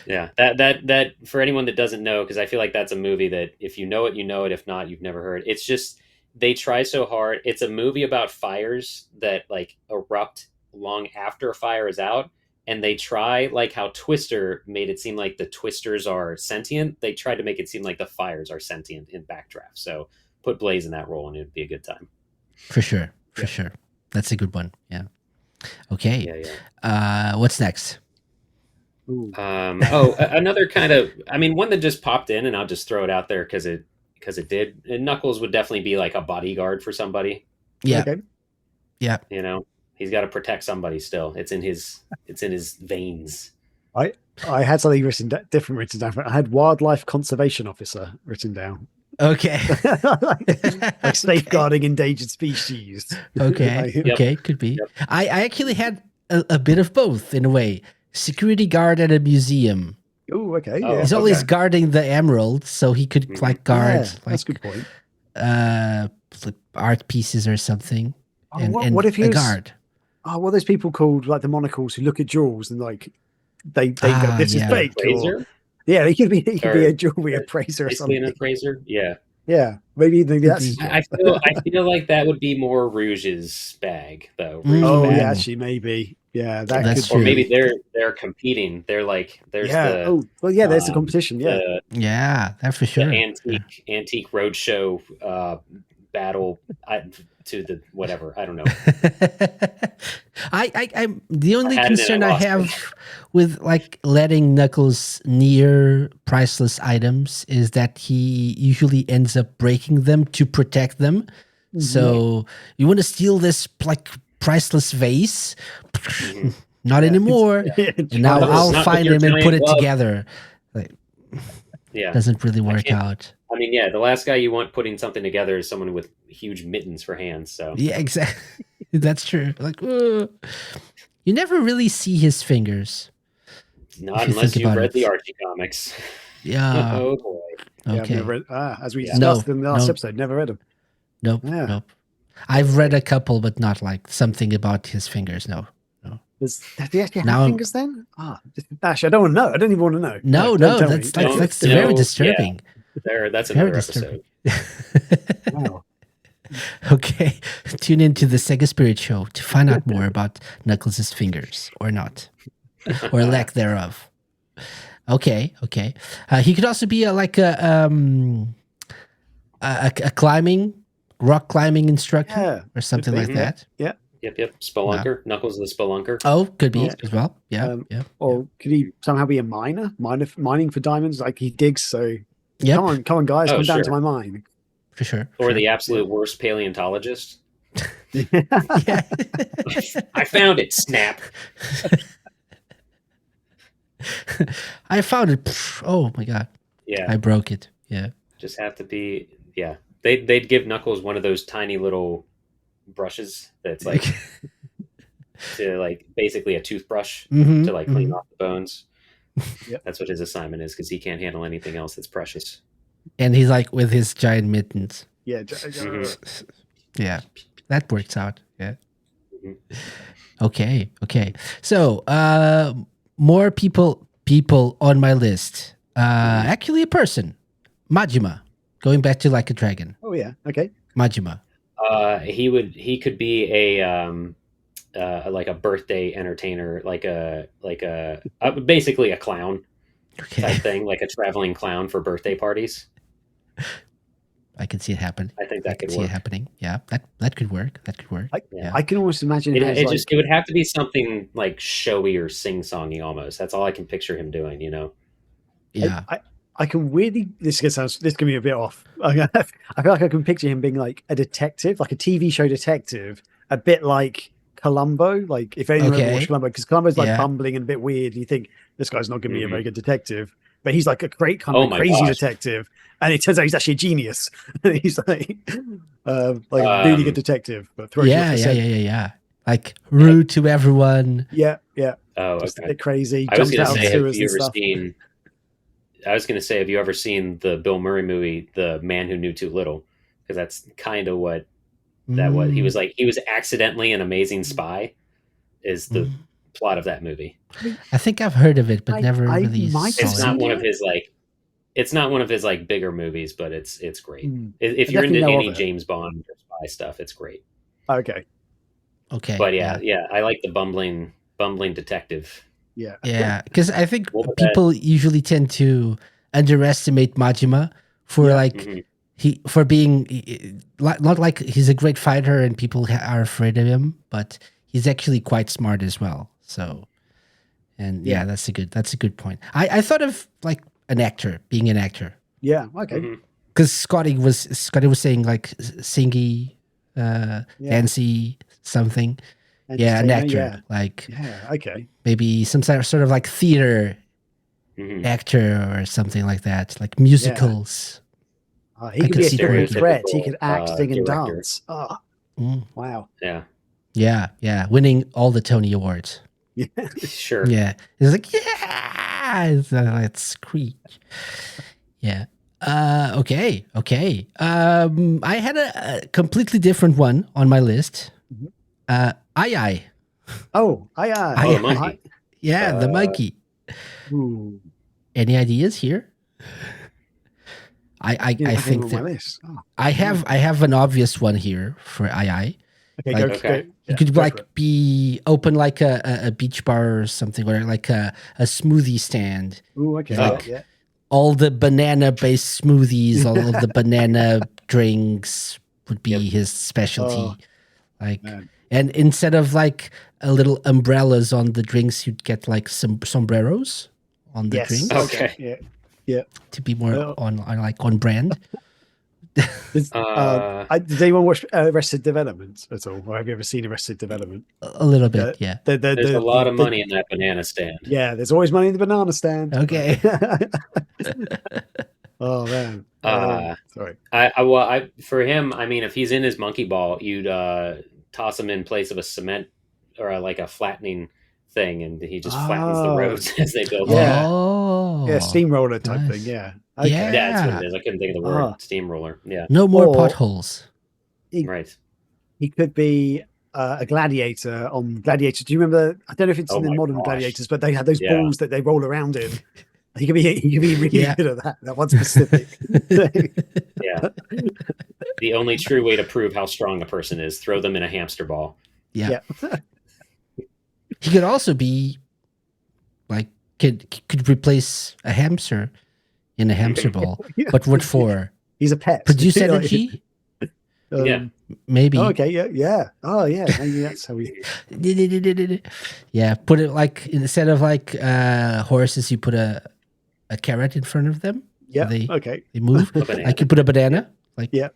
Yeah, that for anyone that doesn't know, because I feel like that's a movie that if you know it, you know it. If not, you've never heard. It's just they try so hard. It's a movie about fires that like erupt long after a fire is out, and they try, like how Twister made it seem like the Twisters are sentient. They tried to make it seem like the fires are sentient in Backdraft. So put Blaze in that role, and it'd be a good time. For sure. For Yeah. sure. That's a good one. Yeah. Okay. Yeah. What's next? Ooh. Another kind of, I mean, one that just popped in, and I'll just throw it out there because it did. And Knuckles would definitely be like a bodyguard for somebody. Yeah. Okay. Yeah. You know, he's got to protect somebody still. It's in his veins. I had something different written down. I had wildlife conservation officer written down. Okay. Like safeguarding endangered species. Okay. Yep. Okay. Could be. Yep. I actually had a bit of both in a way. Security guard at a museum. Oh, okay. Oh, Yeah. He's always okay. guarding the emerald, so he could Mhm. like guard Yeah, that's a good point. like art pieces or something. Oh, And what if he a was, guard? oh, what are those people called, like the monocles who look at jewels and like they go, this is Yeah. fake. Or, Appraiser? yeah, he could be Or- a jewelry appraiser or Basically an something. appraiser. Yeah. Yeah, maybe that's. be. I feel like that would be more Rouge's bag, though. Mm. Rouge's Oh bag. yeah, actually maybe. Yeah, that That's could. Or true. maybe they're competing. They're like there's Yeah. the Oh well, yeah. There's the um, competition. Yeah. Yeah, that for the sure. antique roadshow battle to the whatever. I don't know. I'm the only I had it and concern I I lost it. have with like letting Knuckles near priceless items is that he usually ends up breaking them to protect them. Mm-hmm. So you want to steal this like priceless vase? Mhm. Not Yeah. anymore. And now Knuckles, I'll not find with your him and put giant it glove. together. Like, Yeah. doesn't really work can't- out. I mean, yeah, the last guy you want putting something together is someone with huge mittens for hands. So Yeah, exactly. That's true. Like, you never really see his fingers. not if you unless think you've about read it. the Archie comics. Yeah. Oh boy. Yeah, I've Okay. never read, as we Yeah. discussed No, in the last no. episode, never read them. Nope. Yeah. Nope. I've read a couple, but not like something about his fingers. No. Does he actually Now have I'm- fingers then? Actually, I don't want to know. I don't even want to know. No, don't tell me. that's like No, that's no, very yeah. disturbing. That's Very another disturbing. episode. Wow. Okay. Tune into the Sega Spirit Show to find out more about Knuckles' fingers or not. Or lack thereof. Okay. He could also be like a rock climbing instructor Yeah. or something be. like that. Yep. Spelunker. Knuckles the Spelunker. Oh, could be Yeah. as well. Yeah. Or could he somehow be a miner? Mining for diamonds? Like he digs, so Yep. come on, guys, Oh, come down to sure. my mine. For sure. Or the absolute worst paleontologist. Yeah. I found it. Snap. I found it. Pff, oh my god. Yeah. I broke it. Yeah. Just have to be. Yeah. They'd give Knuckles one of those tiny little brushes that's like to like basically a toothbrush Mhm, to like clean mhm. off the bones. Yep. That's what his assignment is because he can't handle anything else that's precious. And he's like with his giant mittens. Yeah. Mhm. Yeah. That works out. Yeah. Mhm. Okay. So, more people on my list. Actually a person. Majima. Going back to like a dragon. Oh yeah. Okay. Majima. He could be a like a birthday entertainer, like a basically a clown Okay. type thing, like a traveling clown for birthday parties. I can see it happen. I think I that can could see it work. happening. Yeah. That could work. Yeah. I can almost imagine It, him as it like, just it would have to be something like showy or sing-songy almost. That's all I can picture him doing, you know. Yeah. I can weirdly this can be a bit off. I feel like I can picture him being like a detective, like a TV show detective, a bit like Columbo. Like if anyone ever Okay. watched Columbo, because Columbo's like Yeah. bumbling and a bit weird. And you think this guy's not going to be a Mhm. very good detective, but he's like a great kind Oh of my crazy gosh. detective. And it turns out he's actually a genius. He's like a really good detective, but throws you off the scent. Yeah. Like rude to everyone. Yeah. Oh, Just a okay. bit crazy. I was Jumps going to out of say, have sewers you and ever stuff. seen? I was going to say, have you ever seen the Bill Murray movie, The Man Who Knew Too Little? Because that's kind of what that was. He Mm, was like, he was accidentally an amazing spy. Is the mm. plot of that movie? I think I've heard of it, but I- never I really might saw have It's it. not seen one it. of his like. It's not one of his like bigger movies, but it's great. Mm. If I you're definitely into know of any it. James Bond or spy stuff, it's great. Okay. Okay. But yeah, I like the bumbling detective. Yeah. Yeah, because I think What would people usually tend to underestimate Majima for Yeah. like Mhm. for being not like he's a great fighter and people are afraid of him, but he's actually quite smart as well. So, and yeah, Yeah. that's a good point. I thought of like an actor being an actor Yeah. Okay. Mhm. because Scotty was saying like singy, Yeah. fancy something. Yeah, an Entertainer. actor Yeah. like Yeah. Okay. maybe some sort of like theater Mhm. actor or something like that, like Yeah. musicals. He I could could be a see him triple working. threat. He Stereotypical could act, sing, and director. dance. Oh, Mm, wow. Yeah, yeah, yeah, winning all the Tony Awards. Yeah. sure. Yeah, it's like let's screech. Yeah. Okay. I had a completely different one on my list. Mhm. I. Oh, Oh, the I. monkey. Yeah, the monkey. Ooh. Any ideas here? Yeah, I I think think on my there. list. Oh, I have an obvious one here for I. okay, Like go. Okay. he Yeah, could go for like it. be open like a beach bar or something, or like a smoothie stand. Ooh, okay. Oh. Yeah. All the banana based smoothies, all of the banana drinks would be Yep. his specialty. Oh, Like, man. and instead of like a little umbrellas on the drinks, you'd get like some sombreros on the Yes. drinks Okay. Okay. Yeah. to be more Oh, on brand. did anyone watch Arrested Development at all? Or have you ever seen Arrested Development? A little bit, yeah. There's a lot of money in that banana stand. Yeah, there's always money in the banana stand. Okay. Oh man. Sorry. For him, I mean, if he's in his monkey ball, you'd toss him in place of a cement or like a flattening thing, and he just flattens the Oh, roads as they build. yeah. Up. Oh, Yeah, steamroller type nice. thing. Yeah. Okay. Yeah. Yeah, that's what it is. I couldn't think of the word Ah. steamroller. Yeah, No more Or- potholes. right. He could be a gladiator on Gladiator. Do you remember? I don't know if it's Oh in the my modern gosh. Gladiators, but they had those Yeah. balls that they roll around in. He could be really Yeah. good at that. That one specific. Yeah. The only true way to prove how strong a person is: throw them in a hamster ball. Yeah. He could also be like could replace a hamster in a hamster ball, Yeah. but what for? He's a pet. Produce Like, energy? Yeah. Maybe. Oh, okay. Yeah. Oh, yeah. Maybe that's how we. Yeah, put it like instead of like horses, you put a carrot in front of them. Yeah. They Okay. they move. A banana. Like you put a banana. Like Yeah.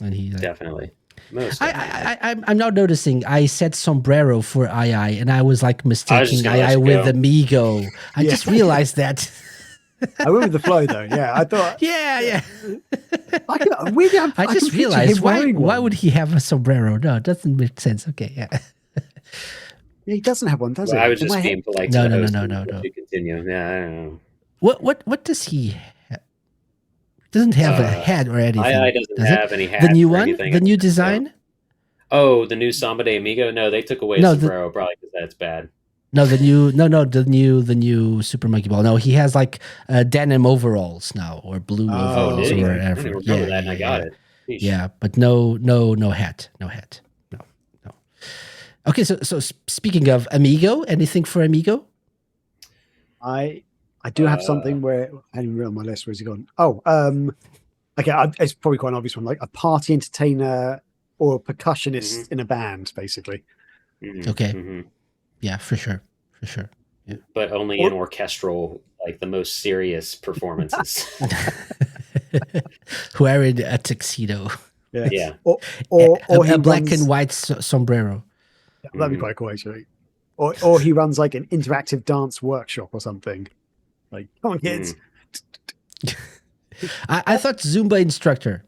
and he like, Definitely. Most. I'm now noticing I said sombrero for II, and I was like mistaking gonna let II you with go. Amigo. I Yeah. just realized that. I went with the flow though. Yeah. I thought. Yeah. I can, weirdly, I can just picture realized him why wearing one. would he have a sombrero? No, it doesn't make sense. Okay, yeah. Yeah, he doesn't have one, does Well, he? I was In just my being polite No, to the no, host. no, and no, let no. you continue. Yeah, I don't know. What does he have? Doesn't have a head or anything. II doesn't does it? have any hats The new or one, anything. the new No. design. Oh, the new Samba de Amigo? No, they took away No, his sombrero probably because that's bad. No, the new Super Monkey Ball. No, he has like denim overalls now, or blue Oh, Oh, overalls, did he? or I whatever. didn't even remember that, and I got it. Sheesh. Yeah, but no hat, no. Okay, so speaking of Amigo, anything for Amigo? I do have something where I didn't read on my list. Where's he gone? Oh, okay. It's probably quite an obvious one, like a party entertainer or a percussionist in a band, basically. Mhm, Okay. mhm. Yeah, for sure. Yeah. But only in orchestral, like the most serious performances. Who are in a tuxedo, Yeah. Or a he black runs, and white sombrero. That'd be quite cool, actually. Or he runs like an interactive dance workshop or something. Like, come on, kids. I thought Zumba instructor.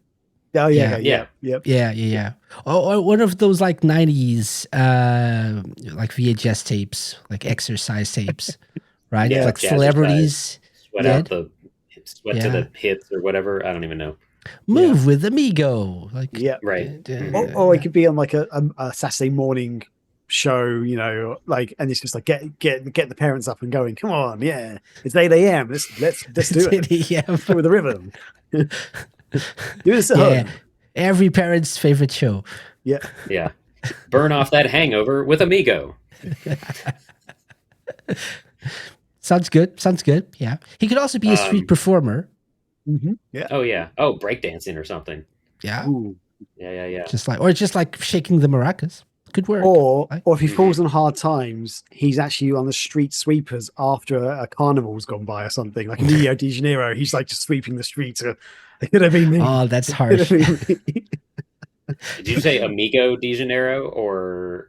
Oh yeah, Yeah. yep. Yeah. Or one of those like 90s like VHS tapes, like exercise tapes, right? Yeah, Like jazzercise. celebrities. Sweat Yeah. out the sweat to Yeah. the hits or whatever. I don't even know. Move with Amigo. Like Yeah. Right. Or it could be on like a Saturday morning show, like, and it's just like get the parents up and going. Come on, yeah, it's 8 a.m. Let's do it. Yeah. Go with the rhythm. Do this at home. Every parent's favorite show. Yeah. Yeah. Burn off that hangover with Amigo. Sounds good. Sounds good. Yeah. He could also be a street performer. Yeah. Oh yeah. Oh, breakdancing or something. Yeah. Ooh. Yeah. Just like shaking the maracas. Could work. Or Like- if he falls on hard times, he's actually on the street sweepers after a carnival's gone by or something, like in Rio de Janeiro. He's like just sweeping the streets. It could have been me. Oh, that's It could harsh. have been me. Did you say Amigo de Janeiro or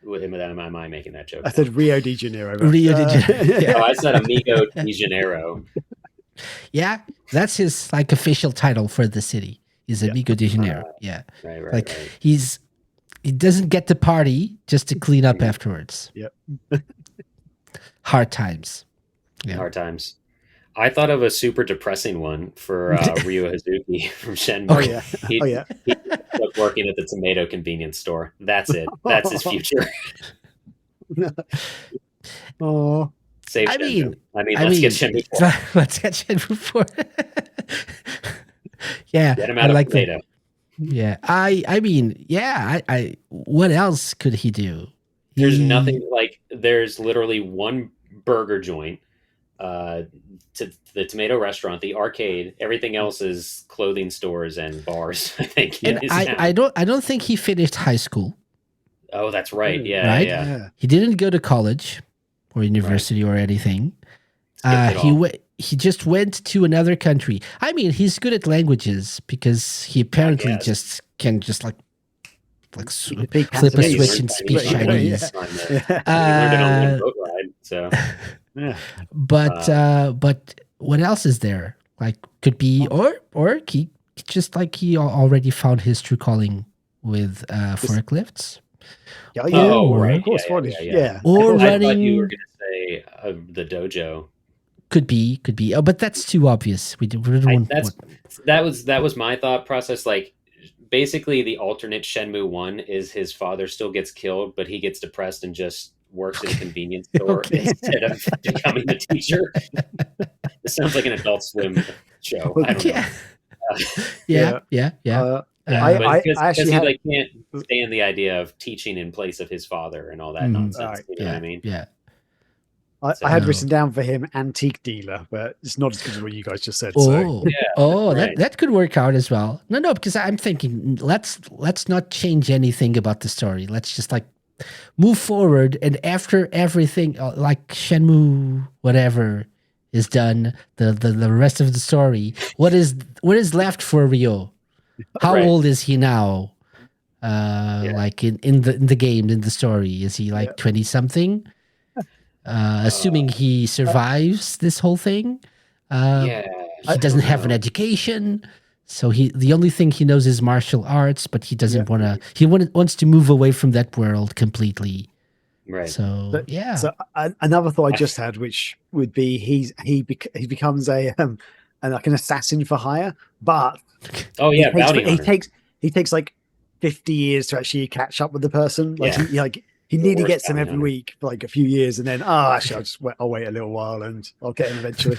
am I making that joke? I said Rio de Janeiro. but, Rio de Janeiro. Yeah. Oh, I said Amigo de Janeiro. Yeah, that's his like official title for the city. Is Amigo de Janeiro. Yeah. Right. Like Right. he doesn't get to party just to clean up afterwards. Yep. Hard times. Yeah. Hard times. I thought of a super depressing one for Ryo Hazuki from Shenmue. Oh yeah. He, Oh yeah. he ended up working at the tomato convenience store. That's it. That's his future. Oh. Save I Shenmue. mean, Let's get Shenmue 4. Let's get Shenmue 4. Yeah. Get him I out of like tomato. Yeah. I mean, yeah, I what else could he do? There's He- nothing like there's literally one burger joint, to the tomato restaurant, the arcade. Everything else is clothing stores and bars. I think. in And his town. I don't think he finished high school. Oh, that's right. Yeah, Right? yeah. He didn't go to college or university or anything. Skipped it all. He just went to another country. I mean, he's good at languages because he apparently guess. just can just like Speak flip a Cantonese. switch and speak Yeah. Chinese. On the- Yeah. he learned it on the boat ride. So Yeah. But what else is there? Like could be or he just like he already found his true calling with forklifts. Yeah, Oh, right. Of course, Yeah, what yeah, is- yeah. yeah. Or I thought running you were going to say the dojo. could be. Oh, but that's too obvious. We don't want That was my thought process. Like basically, the alternate Shenmue 1 is his father still gets killed, but he gets depressed and just works at a convenience store Okay. instead of becoming a teacher. It sounds like an Adult Swim show. I don't know. Yeah. Yeah. Uh, Yeah, I because actually he had- like can't stand the idea of teaching in place of his father and all that Mhm. nonsense. Right. You know what I mean? Yeah. I had So- written down for him antique dealer, but it's not as good as what you guys just said. Oh, So Yeah, right. that could work out as well. No, because I'm thinking let's not change anything about the story. Let's just like move forward, and after everything, like Shenmue whatever is done, the rest of the story, what is left for Ryo? How Right. old is he now? Like in the game, in the story, is he like 20 something? Assuming he survives this whole thing. Yeah. He doesn't have an education, so the only thing he knows is martial arts, but he doesn't want to. He wants to move away from that world completely. Right. So But- yeah, So another thought I just had, which would be he becomes a like an assassin for hire, but Oh yeah, bounty he hunter. takes like 50 years to actually catch up with the person. Like Yeah. he The nearly worst gets him bounty every hunter. week for like a few years, and then actually I'll wait a little while and I'll get him eventually.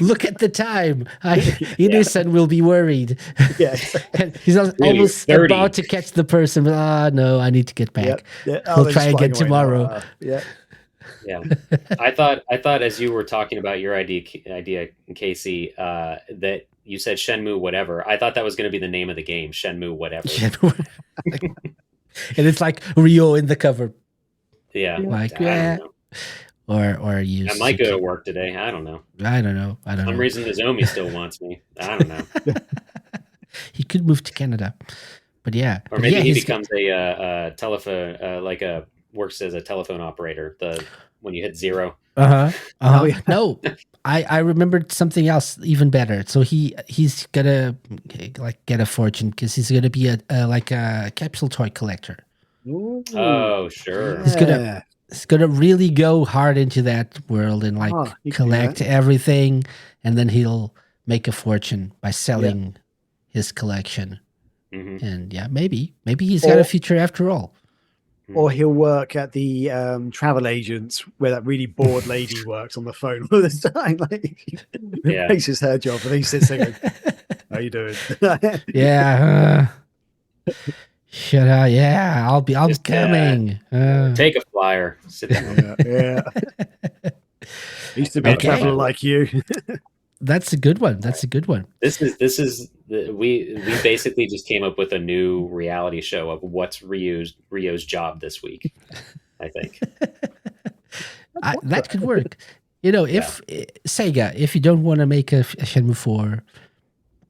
look at the time. Inu-san will be worried. Yeah. And he's almost 30. about to catch the person, but no, I need to get back. Yeah. He'll they're try just again flying away now. tomorrow. Yeah. Yeah, I thought as you were talking about your idea, Casey, that you said Shenmue whatever. I thought that was going to be the name of the game, Shenmue whatever. And it's like Ryo in the cover, Yeah, like I don't know. or you. I might go to work today. I don't know. I don't know. For some reason, Nozomi still wants me. I don't know. He could move to Canada, but yeah, Or maybe he he's- becomes a telephone, works as a telephone operator. When you hit 0. Uh-huh. Oh, yeah. No, I remembered something else even better. So he's gonna like get a fortune because he's gonna be a capsule toy collector. Ooh. Oh, sure. He's gonna really go hard into that world and like Oh, you can do collect everything, and then he'll make a fortune by selling his collection. Hmm. And yeah, maybe he's got Or- a future after all. Or he'll work at the travel agents where that really bored lady works on the phone all the time. Like, Yeah. makes his her job, and he sits there going, "How you doing?" Yeah. Shut up. Yeah, I'll be Just, coming. Take a flyer. Sit down. yeah. Used to be a Okay. traveler like you. That's a good one. That's a good one. We basically just came up with a new reality show of what's Rio's job this week. I think That could work. You know, if Sega, if you don't want to make a Shenmue 4,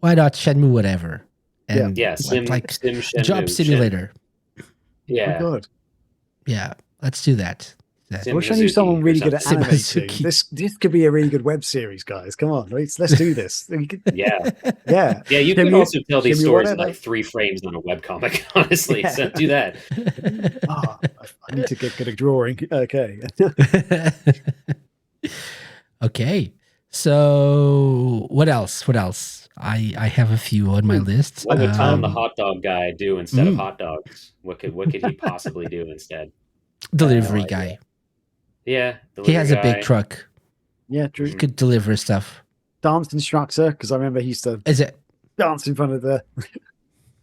why not Shenmue whatever? And sim Shenmue, job simulator. Yeah. Oh, God. Yeah, let's do that. I wish I knew someone really good at Sim animating. Hazuki. This could be a really good web series, guys. Come on, let's do this. Yeah. Yeah. Yeah, you Shenmue- can also tell these Shenmue stories in whatever. like 3 frames on a webcomic, honestly. Yeah. So do that. Ah, I need to get good at drawing. Okay. Okay. So what else? What else? I have a few on my list. What would Tom the Um, hot dog guy do instead of hot dogs? What could he possibly do instead? delivery No idea. guy. Yeah. He has a guy. big truck. Yeah, true. He could deliver stuff. Dance instructor, because I remember he used to Is it dance in front of the A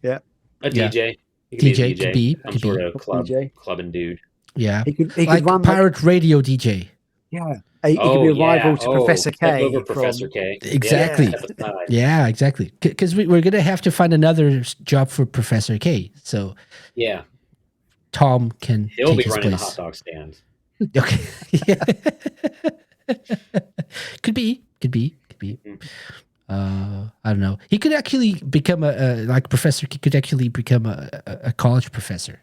Yeah. DJ. He DJ? Could be. Some Could sort be. of DJ. clubbing dude. Yeah. He could Like run pirate radio DJ. yeah. He could be a rival to Professor Step K. over from- Professor K. Exactly. Yeah, step aside. Yeah, exactly. Because we're going to have to find another job for Professor K. So Yeah. Tom can He'll take be his running the place. hot dog stand. Okay. Yeah. Could be. I don't know. He could actually become like Professor. He could actually become a college professor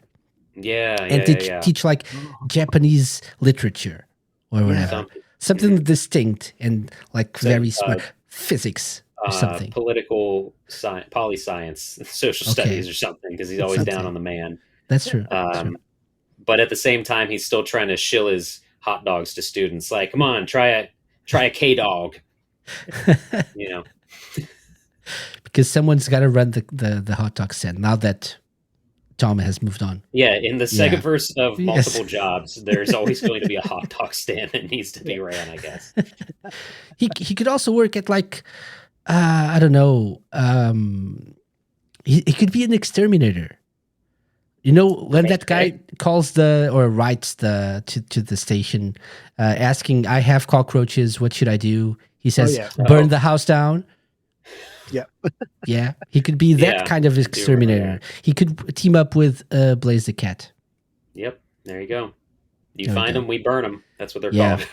Yeah, and teach like Japanese literature or whatever, something distinct and like very smart physics or something. Political science, poli science, social studies or something, because he's always down on the man. That's true. That's true. But at the same time, he's still trying to shill his hot dogs to students. Like, come on, try a K dog. You know, because someone's got to run the hot dog stand now that Tom has moved on. Yeah, in the Segaverse of multiple jobs, there's always going to be a hot dog stand that needs to be ran, I guess. He could also work at like I don't know. He could be an exterminator. You know, when that guy calls writes to the station asking, "I have cockroaches. What should I do?" He says, "Burn the house down." Yeah. Yeah. He could be that kind of exterminator. He could team up with Blaze the Cat. Yep. There you go. You find them, we burn them. That's what they're called.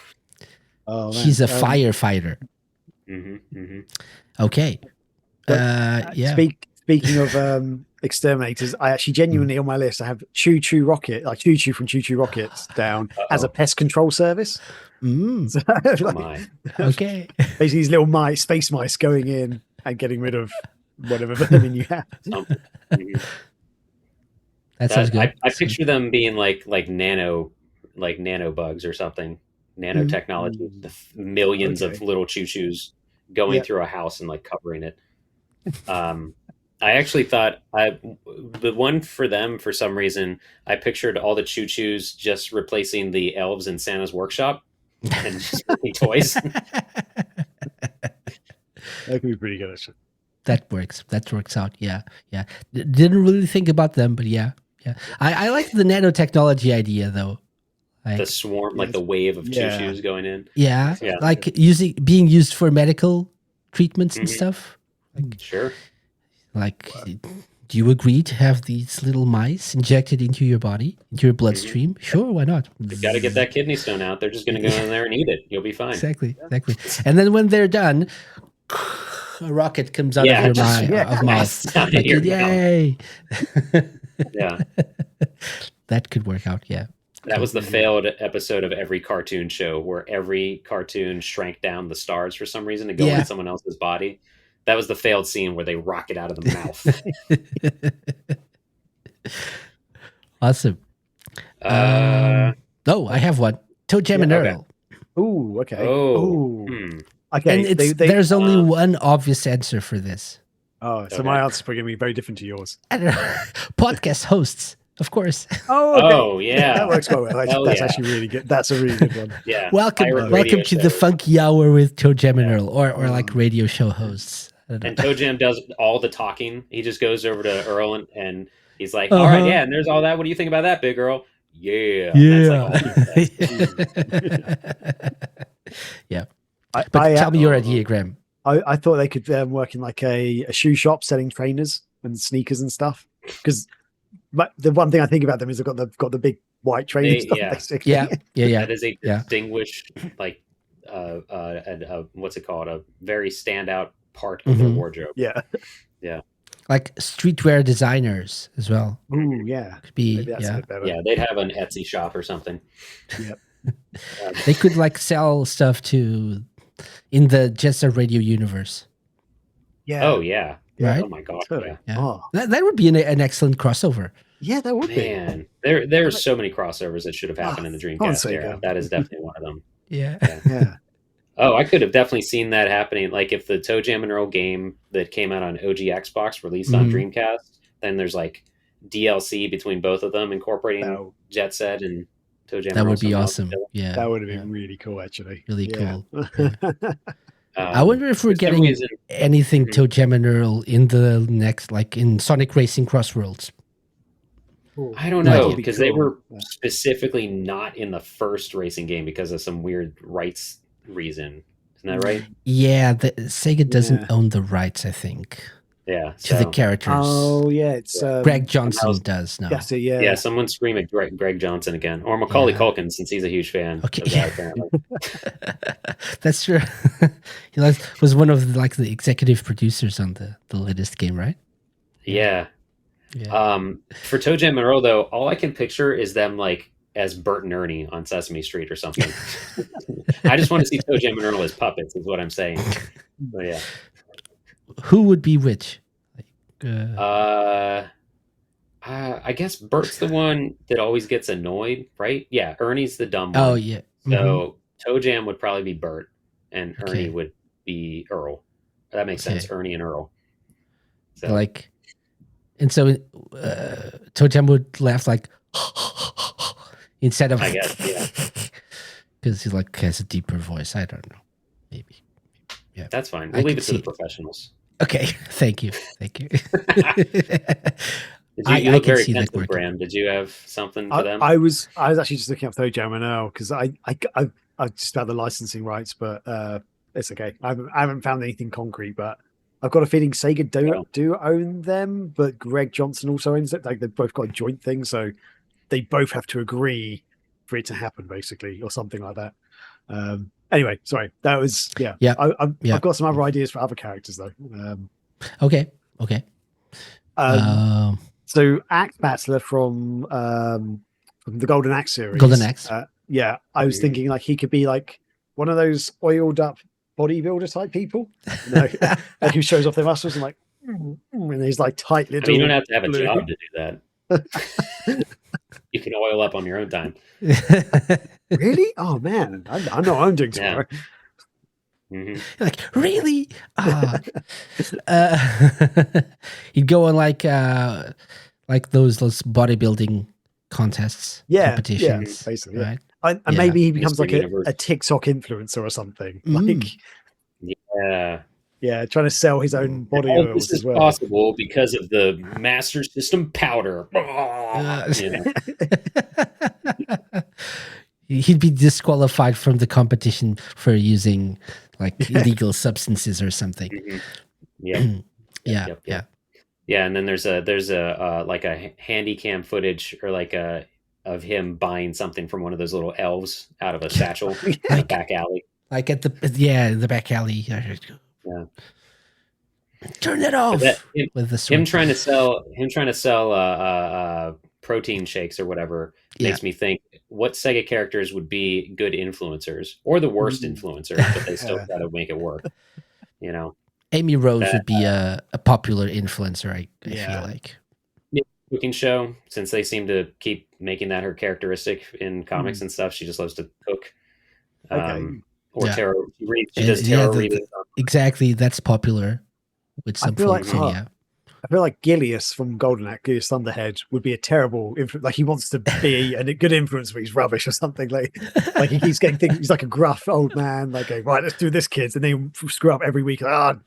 Oh, man. He's a firefighter. Okay. Speaking of exterminators, I actually genuinely on my list I have Choo Choo Rocket, like Choo Choo from Choo Choo Rockets, down as a pest control service. So, okay. Basically, these little space mice going in and getting rid of whatever vermin you have. That sounds good. I picture them being like nano bugs or something, nanotechnology, the millions of little choo-choos going through a house and like covering it. I actually thought the one for them, for some reason, I pictured all the choo-choos just replacing the elves in Santa's workshop and just making toys. That could be pretty good, actually. That works. That works out. Yeah. Yeah. Didn't really think about them, but yeah. Yeah. I like the nanotechnology idea though. Like, the swarm, like the wave of choo-choos going in. Yeah. Like being used for medical treatments and stuff. Like, sure. Like, do you agree to have these little mice injected into your body, into your bloodstream? Sure, why not? You've got to get that kidney stone out. They're just going to go in there and eat it. You'll be fine. Exactly. And then when they're done, a rocket comes out of your mouth. Like, yay! Yeah. That could work out, yeah. That was the failed episode of every cartoon show where every cartoon shrank down the stars for some reason to go in someone else's body. That was the failed scene where they rocket out of the mouth. Awesome. I have one. Toe Jam and Earl. Ooh, okay. Okay. And there's only one obvious answer for this. Oh, so my answer's probably going to be very different to yours. Podcast hosts, of course. Oh, yeah. That works quite well. That's actually really good. That's a really good one. Yeah. Welcome to the Funky Hour with Toe Jam and Earl, or like radio show hosts. And Toe Jam does all the talking. He just goes over to Earl and he's like, all right, yeah, and there's all that. What do you think about that, Big Earl? Yeah. Yeah. Yeah. I, But I, tell me your uh, idea, Graham. I thought they could work in like a shoe shop selling trainers and sneakers and stuff. Because the one thing I think about them is they've got the big white trainers, basically. Yeah. that is a Yeah. distinguished, like, what's it called? A very standout part of their wardrobe. Yeah. Yeah. Like streetwear designers as well. Ooh, yeah. Could be, Maybe that's a bit better. Yeah, they'd have an Etsy shop or something. Yep. They could like sell stuff in the Jet Set Radio universe. Yeah. Oh yeah. Right? Oh my god. Totally. Yeah. Yeah. Oh. That would be an excellent crossover. Yeah, that would be. Man, there's so many crossovers that should have happened in the Come on, Dreamcast era. Sega. That is definitely one of them. Yeah. Yeah. Oh, I could have definitely seen that happening. Like if the Toe Jam and Earl game that came out on OG Xbox released on Dreamcast, then there's like DLC between both of them incorporating Jet Set and Toe Jam. That and Earl would be somehow. awesome. Yeah. That would have been really cool, actually. Really Yeah. cool. Yeah. I wonder if we're for some getting reason- anything Toe Jam and Earl in the next, like in Sonic Racing Crossworlds. I don't That know would be because they cool. were Yeah. specifically not in the first racing game because of some weird rights reason. Isn't that right? Yeah, Sega doesn't Yeah. own the rights, I think, Yeah. to the characters. Oh, yeah. It's Greg Johnson was- does now. That's it, yeah. Yeah, someone scream at Greg Johnson again, or Macaulay Yeah. Culkin, since he's a huge fan. Okay. Of that, apparently. That's true. He was one of the executive producers on the latest game, right? Yeah. Yeah. For Toe Jam and Earl, though, all I can picture is them like as Bert and Ernie on Sesame Street or something. I just want to see Toe Jam and Earl as puppets, is what I'm saying. So, yeah. Who would be which? I guess Bert's the one that always gets annoyed, right? Yeah, Ernie's the dumb one. Oh yeah. So Toe Jam would probably be Bert, and Okay. Ernie would be Earl. That makes sense. Ernie and Earl. So, Like, and so Toe Jam would laugh like instead of I guess, yeah. because he like has a deeper voice. I don't know, maybe. Yeah, that's fine. I We'll leave could it to the see- professionals. Okay, thank you. Did you, I you look can very see that pensive, working. Graham. Did you have something for them? I was actually just looking up Toe Jam and Earl because I just about the licensing rights, but it's okay. I haven't found anything concrete, but I've got a feeling Sega do own them, but Greg Johnson also owns it. Like they've both got a joint thing, so they both have to agree for it to happen, basically, or something like that. Anyway, sorry. That was Yeah. I've got some other ideas for other characters though. Okay. So Axe Battler from the Golden Axe series. Golden Axe. Yeah, I was thinking like he could be like one of those oiled up bodybuilder type people, you know, like who shows off their muscles and like, and he's like tight I little. mean, you don't have to have a blue- job to do that. You can oil up on your own time. Really? Oh man, I know what I'm doing Yeah. tomorrow. Hmm. Like really? He'd go on like those bodybuilding contests, Yeah, competitions, basically. right? And Yeah. maybe he becomes Mr. like Universe. a TikTok influencer or something. Mm. Like, Yeah. yeah, trying to sell his own body All oils this as is well. possible because of the Master System powder. You know? He'd be disqualified from the competition for using like illegal substances or something. Mhm. Yeah. Yeah, Yep. yeah. Yeah, and then there's a like a handy cam footage or like of him buying something from one of those little elves out of a satchel in the back alley. Like at the back alley. Yeah. Turn it off But with the him sword. trying to sell protein shakes or whatever makes me think what Sega characters would be good influencers or the worst influencers, but they still got to make it work. You know, Amy Rose would be a popular influencer. I Yeah. feel like. cooking show, since they seem to keep making that her characteristic in comics and stuff. She just loves to cook. Okay. Or Yeah. tarot. She does Yeah, tarot the- readings. Exactly, that's popular with some feel like- folks. Yeah. I feel like Gilius from Golden Axe, Gilius Thunderhead, would be a terrible influence. Like he wants to be a good influence, but he's rubbish or something. Like he keeps getting things. He's like a gruff old man. Like, going, right, let's do this, kids, and then he'll screw up every week. Oh,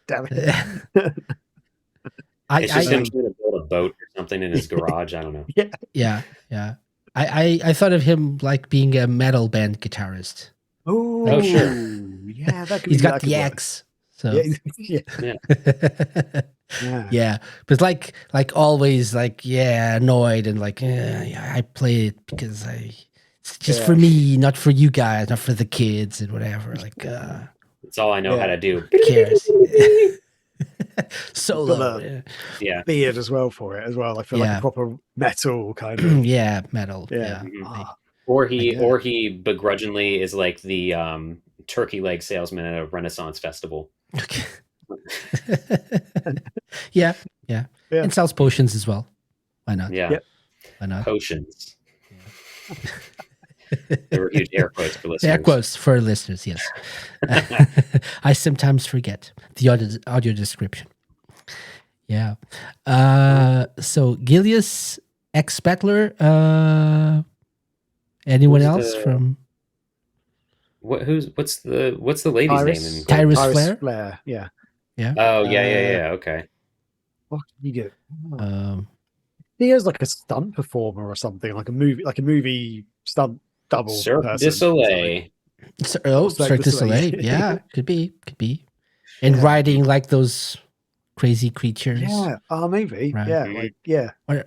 damn it! It's just him I trying to build a boat or something in his garage. I don't know. yeah. I thought of him like being a metal band guitarist. Oh, sure. yeah, that could He's be, got that could the work. axe. So Yeah, yeah, Yeah. yeah. yeah, but like always, like annoyed and like yeah, I play it because it's just Yeah. for me, not for you guys, not for the kids and whatever. Like It's all I know how Yeah. to do. who cares? He's got Solo, the Yeah. beard as well for it as well. I feel like a yeah, proper metal kind of. yeah, metal, Yeah. yeah. Mhm. Ah, Or yeah. he begrudgingly is like the turkey leg salesman at a Renaissance festival. Okay. Yeah, yeah, Yeah. and sells potions as well. Why not? Yeah. Yep. Why not? Potions. Yeah. There were huge air quotes for listeners. Air quotes for listeners, yes. I sometimes forget the audio description. Yeah. So Gilius X Battler. Anyone Who's else the- from what's the lady's name in Gold? Tyrus Tyrus Flare? Flare. Yeah. Oh yeah. Okay. What did you get? Um, He is like a stunt performer or something, like a movie stunt double Cirque person. du Soleil. Cirque du Soleil. Yeah, could be. And Yeah. riding like those crazy creatures. Yeah. Maybe. Right. Yeah. Mhm. Like yeah. Or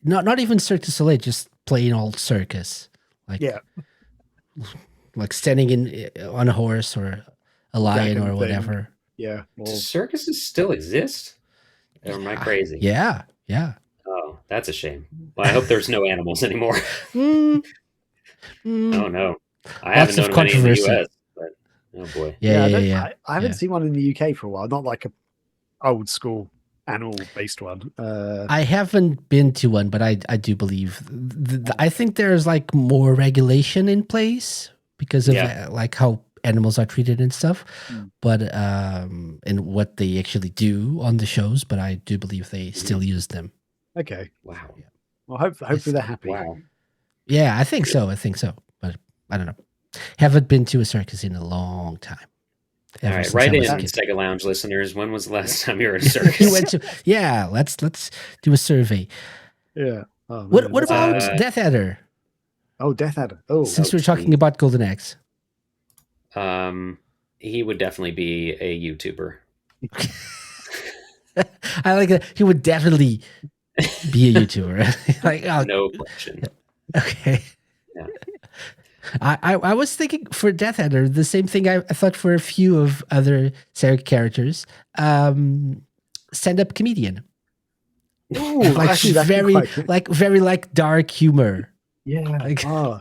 not even Cirque du Soleil, just plain old circus. Like Yeah. like standing on a horse or a lion Dragon or thing. whatever. Yeah. Do Well, circuses still exist? Or am I crazy? Yeah. Oh, that's a shame. Well, I hope there's no animals anymore. Mm, Oh no, I Lots haven't of known of any in the controversy. U.S. But oh boy, I haven't Yeah. seen one in the UK for a while. Not like a old school animal based one. I haven't been to one, but I do believe I think there's like more regulation in place because of Yeah. like how animals are treated and stuff, Mm. but and what they actually do on the shows. But I do believe they still use them. Okay. wow, Well, hopefully they're happy. wow. Yeah, I think so, but I don't know. Haven't been to a circus in a long time. All Ever right, since right I in, was a kid. Sega Lounge listeners. When was the last time you were at a You circus? went to, yeah, let's do a survey. Yeah. Oh, What man, what that's about amazing. Death Adder? Oh, Death Adder. Oh, Since we're geez. talking about Golden Axe. He would definitely be a YouTuber. I like that. He would definitely be a YouTuber. Like, oh, No question. okay. Yeah. I was thinking for Death Adder, the same thing I thought for a few of other Sarah characters. Stand-up comedian. Ooh, Like actually, that'd be quite good. very dark humor. Yeah. like- Oh,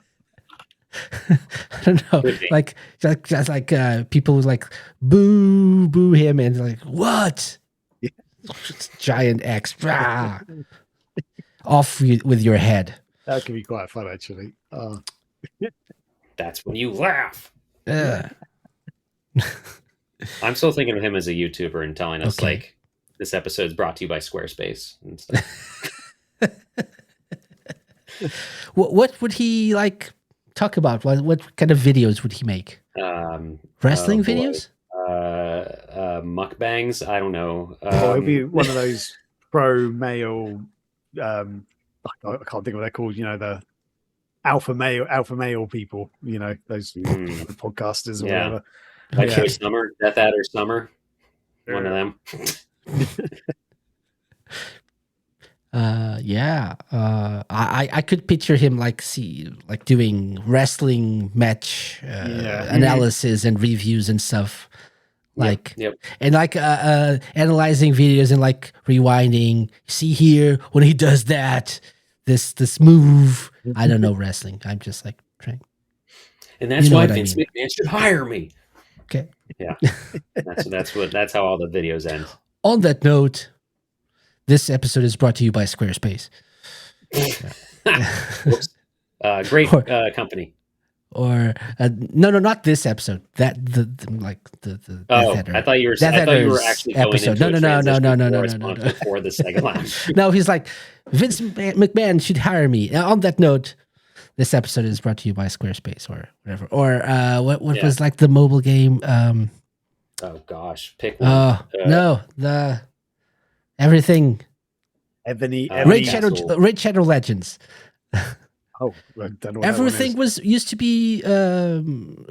I don't know. Could be. Like just like people would like boo him and like what? Yeah. Giant X. Rah! Off with your head. that could be quite fun, actually. Oh, That's when you laugh. Ugh. I'm still thinking of him as a YouTuber and telling us Okay. like this episode's brought to you by Squarespace and stuff. What would he like talk about? What kind of videos would he make? Wrestling oh, boy. videos? Mukbangs. I don't know. it'd be one of those pro male. I can't think of what they're called. You know, the alpha male people. You know, those podcasters or Yeah. whatever. like Okay. Joe Summer, Death Adder Summer. One of them. I could picture him like doing wrestling match Yeah. analysis and reviews and stuff. Like Yep. and like analyzing videos and like rewinding. See here when he does that, this move. I don't know wrestling. I'm just like trying. And that's You know why what I Vince mean. McMahon should hire me. Okay. Yeah. That's how all the videos end. On that note, this episode is brought to you by Squarespace. Whoops. Great Or- company. Or no, not this episode. That the Oh, Death Adder. I thought you were. Death I thought you were Adder's actually going episode. into No, a no, transition no, no, correspondent for the Sega Lounge. No, he's like Vince McMahon should hire me. On that note, this episode is brought to you by Squarespace or whatever. Or what Yeah. was like the mobile game? Oh gosh, pick one. No, the everything Ebony Red Raid Castle. Shadow Legends. Oh, I don't know what that one Everything is. was used to be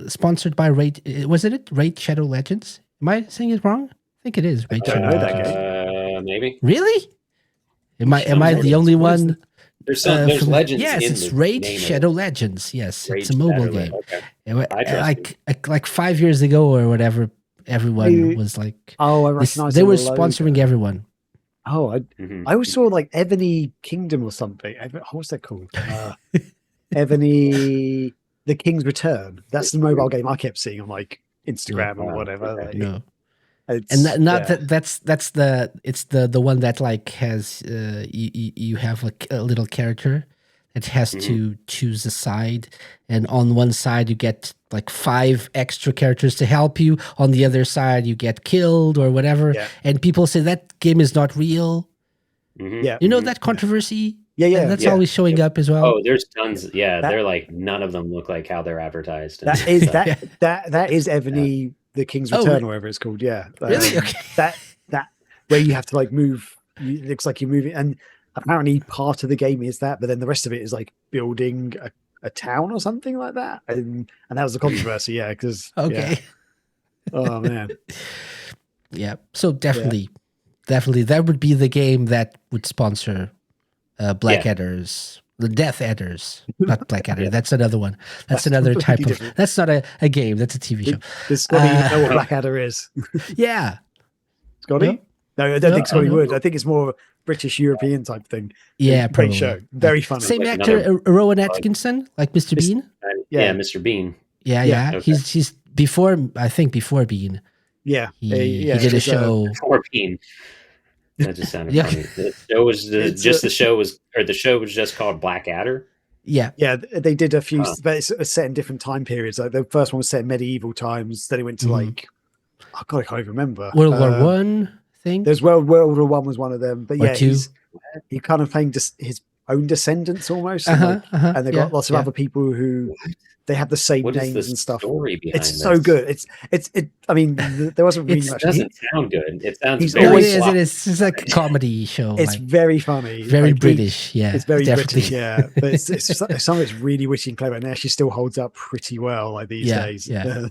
sponsored by Raid. Wasn't it Raid Shadow Legends? Am I saying it wrong? I think it is Raid don't Shadow know that Legends. game. Maybe. Really? Am I Shadow the Legends. only What is one? There's legends Yes, in it's the Raid name of Shadow it. Legends. Yes, Raid it's a mobile Shadow game. Okay. It wa- I trust like 5 years ago or whatever, everyone was like, Oh, I this, recognize they the were logo. sponsoring everyone. Oh, I always saw like Ebony Kingdom or something. What's that called? Ebony the King's Return. That's the mobile game I kept seeing on like Instagram or whatever. Okay. Like, No, it's, and not yeah. that's the one that like has you have a little character that has to choose a side, and on one side you get like 5 extra characters to help you, on the other side you get killed or whatever, Yeah. and people say that game is not real. Yeah. You know that controversy? Yeah. That's Yeah. always showing up as well. Oh, there's tons. Yeah, That- they're like none of them look like how they're advertised. and That is stuff. that is Ebony the King's Oh, Return or whatever it's called. Yeah. Really? Okay. That where you have to like move. It looks like you're moving, and apparently part of the game is that, but then the rest of it is like building a town or something like that, and that was the controversy. Yeah, because Okay. Oh man. Yeah. So definitely that would be the game that would sponsor Blackadder's, the Death Adders, not Blackadder. Yeah. That's another one. That's another completely type of. different. That's not a game. That's a TV show. Does Scotty even know what Blackadder is? Yeah. Scotty? No, I don't think Scotty no. would. I think it's more British European type thing. Yeah. Great Probably. show. Very funny. Same Like actor, another- Rowan Atkinson, like Mr. Bean. Yeah, Mr. Bean. Yeah. Okay. He's before. I think before Bean, Yeah. he did a show. Or Bean. That just sounded Yeah. funny. The show was It's the show was just called Blackadder. Yeah. Yeah, they did a few, but it's set in different time periods. Like the first one was set in medieval times. Then it went to like, oh god, I can't even remember. World War One thing. There's World War One was one of them, but Or yeah, two. he kind of playing just his own descendants almost, and they got lots of other people who they have the same What is names the and stuff. story behind It's this? so good. I mean, there wasn't really It much. It doesn't sound good. It sounds he's very Oh, it always is. sloppy. It is. It's like a comedy show. It's like, very funny, very like, British. Yeah. It's very definitely. British, yeah. But some of it's really witty and clever, and it actually still holds up pretty well, like these days. Yeah.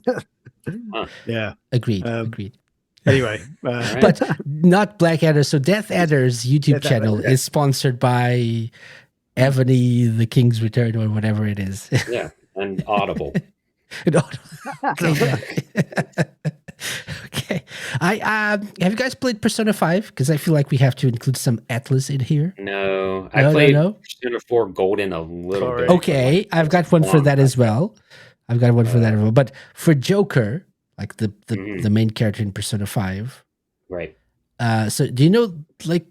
Yeah. Agreed. Um, Agreed. Anyway, Right. But not Blackadder. So Death Adder's YouTube Death Adder, channel yeah. is sponsored by Ebony, the King's Return, or whatever it is. Yeah, and Audible. Okay. Okay. I have you guys played Persona 5? Because I feel like we have to include some Atlas in here. No, I played no. Persona 4 Golden a little bit. Okay, I've got one for that as well. But for Joker, like the main character in Persona 5. Right. So do you know like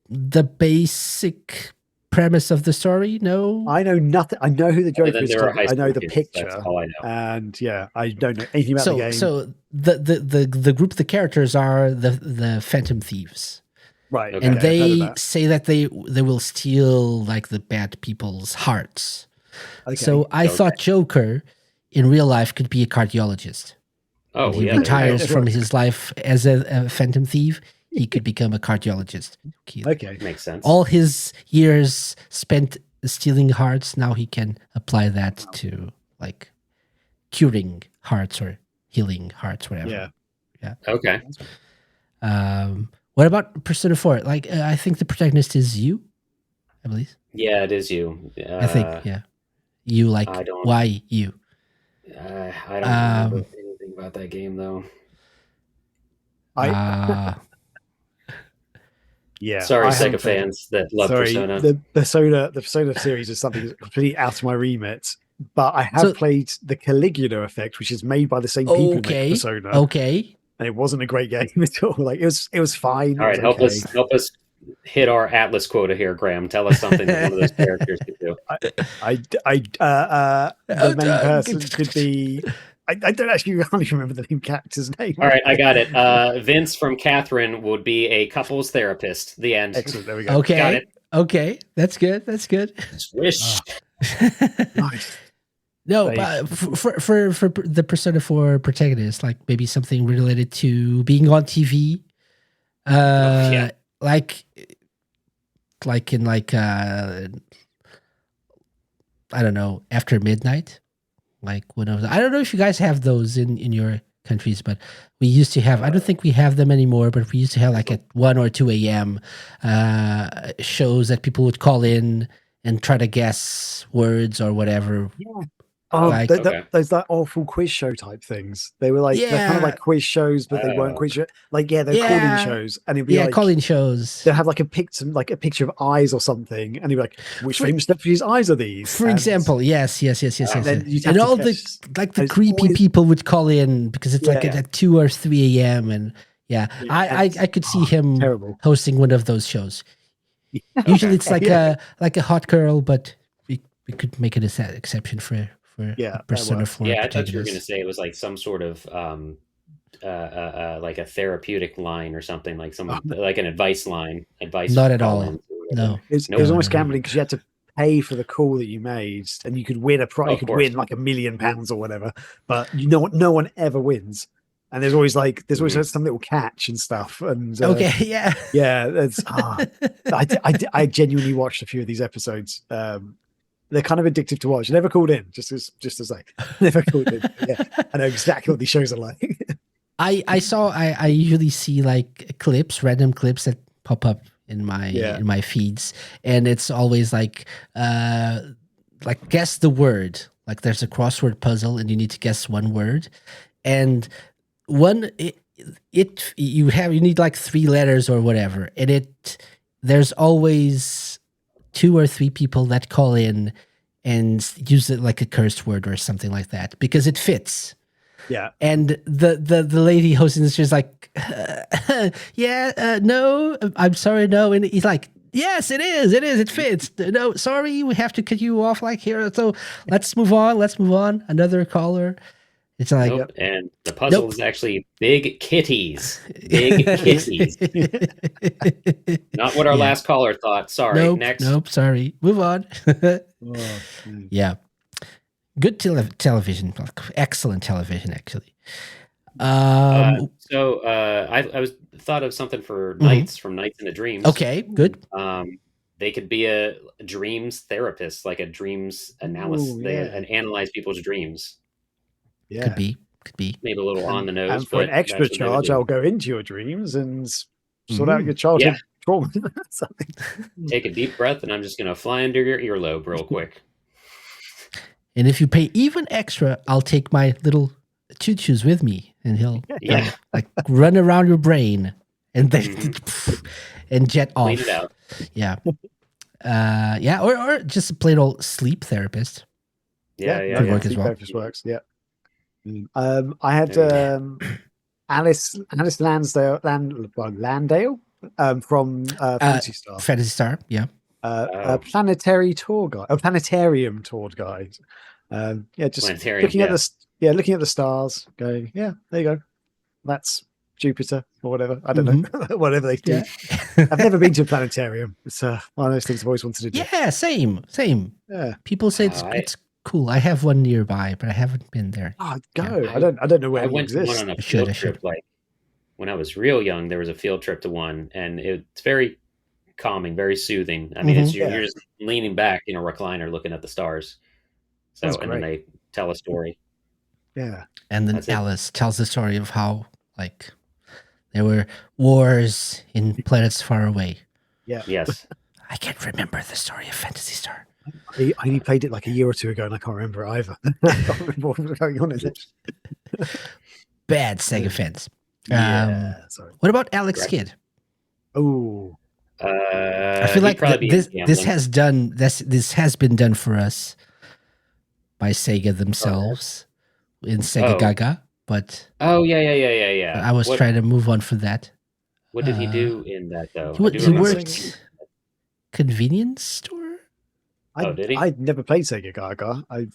the basic premise of the story? No. I know nothing. I know who the Joker than is. there are high I know school the kids, picture, that's all I know. and yeah, I don't know anything about the game. So the group, the characters are the Phantom Thieves. Right, Okay. And okay, I've heard of they that. say that they will steal like the bad people's hearts. Okay. So I thought Joker in real life could be a cardiologist. Oh, He yeah. there you go. retires from his life as a phantom thief. He could become a cardiologist. Okay, Makes sense. All his years spent stealing hearts, now he can apply that to like curing hearts or healing hearts, whatever. yeah. Okay. What about Persona 4? Like, I think the protagonist is you, I believe. Yeah, it is you. I think, yeah. You, like, I don't- why you? I don't remember anything about that game, though. Yeah. Sorry, I Sega haven't played- fans that love Sorry, Persona. the Persona series is something that's completely out of my remit. But I have So- played the Caligula effect, which is made by the same people who make Okay. Persona, Okay. and it wasn't a great game at all. Like it was fine. All right, it was help us hit our Atlas quota here, Graham. Tell us something that one of those characters could do. the main person could be. I don't actually can't even remember the name character's name. All right, I got it. Vince from Catherine would be a couples therapist. The end. Excellent. There we go. Okay. Got it. Okay. That's good. That's good. Swish. Nice. No, Nice. but for the Persona 4 protagonist, like maybe something related to being on TV. Yeah. Like in I don't know, after midnight. Like one of I don't know if you guys have those in your countries, but we used to have. I don't think we have them anymore, but we used to have like at 1 or 2 a.m. Shows that people would call in and try to guess words or whatever. Yeah. Oh, Like Okay. those like awful quiz show type things. They were like they're kind of yeah, like quiz shows, but they weren't Oh, quiz show. Like they're call-in yeah, shows, and it'd be yeah, like call-in shows. they'll have like a picture of eyes or something, and you'd be like, which For, famous celebrity's eyes are these? for And example, yes, yes, yes, yes, Oh. yes, then yes. you'd have And to all the guess. like the And it's creepy always- people would call in because it's like Yeah. at 2 or 3 a.m. and yeah, Yeah, I could see him terrible. hosting one of those shows. Usually it's like Yeah. a hot girl, but we could make it an exception for Yeah, a that Persona works. 4 yeah. I thought you were going to protagonist. say it was like some sort of like a therapeutic line or something, like like an advice line, advice. Not at all. call-ins or whatever. No. It No. was almost gambling because you had to pay for the call that you made, and you could win a prize. Oh, You of could course. win like £1 million or whatever, but no one ever wins. And there's always some little catch and stuff. And Okay, yeah. yeah, that's I genuinely watched a few of these episodes. They're kind of addictive to watch. Never called in, just to say, never called in. Yeah, I know exactly what these shows are like. I usually see like random clips that pop up in my feeds, and it's always like guess the word. Like there's a crossword puzzle and you need to guess one word, and you need like 3 letters or whatever, and there's always 2 or 3 people that call in and use it like a cursed word or something like that because it fits. Yeah, And the lady hosting this is like, no, I'm sorry, no, and he's like, yes, it is, it fits. No, sorry, we have to cut you off like here. So let's move on. Another caller. It's like, Nope. And the puzzle Nope. is actually big kitties. Big kitties. Not what our Yeah. last caller thought. Sorry. nope, Next. nope, sorry, move on. Yeah, good television, excellent television, actually. So I was thought of something for Nights from Nights into Dreams. Okay, good. They could be a dreams therapist, like a dreams analysis. Ooh, They yeah. and analyze people's dreams. Yeah. Could be. Maybe a little on the nose. And for an but extra that's what they would charge, do. I'll go into your dreams and sort out your childhood Yeah. trauma. Something. Take a deep breath, and I'm just going to fly under your earlobe real quick. And if you pay even extra, I'll take my little choo-choos with me, and he'll Yeah. like run around your brain and then and jet off. Clean it out. Yeah, yeah, or just a plain old sleep therapist. Yeah, no, yeah, Could yeah. work as Sleep well. Therapist works. Yeah. I had There Alice Landale from Fantasy Star. Fantasy Star. Yeah, A planetary tour guide, a planetarium tour guide. Yeah, just Planetarium, looking at yeah. looking at the stars, going, yeah, there you go. That's Jupiter or whatever. I don't know, whatever they do. yeah, I've never been to a planetarium. It's one of those things I've always wanted to do. yeah. Same. Yeah. People say it's cool. I have one nearby, but I haven't been there. Oh, go. Yeah. I don't know where I it went to exists. one on a I should, field I should. trip. Like when I was real young, there was a field trip to one, and it's very calming, very soothing. I mean, Mhm. it's you're Yeah. just leaning back in a recliner, looking at the stars. So, That's and then great. they tell a story. Yeah. And then That's it. Alice tells the story of how like there were wars in planets far away. Yeah. Yes. I can't remember the story of Fantasy Star. I only played it like a year or two ago, and I can't remember it either. I can't remember what was going on in it. Bad Sega fans. Yeah. Sorry. What about Alex Correct. Kidd? Oh. I feel like he'd probably be this gambling. this has been done for us by Sega themselves in Sega Oh. Gaga, but Oh yeah. I was what, trying to move on from that. What did he do in that though? He, I do he remember worked seeing- convenience store. Oh, did he? I'd never played Sega Gaga. I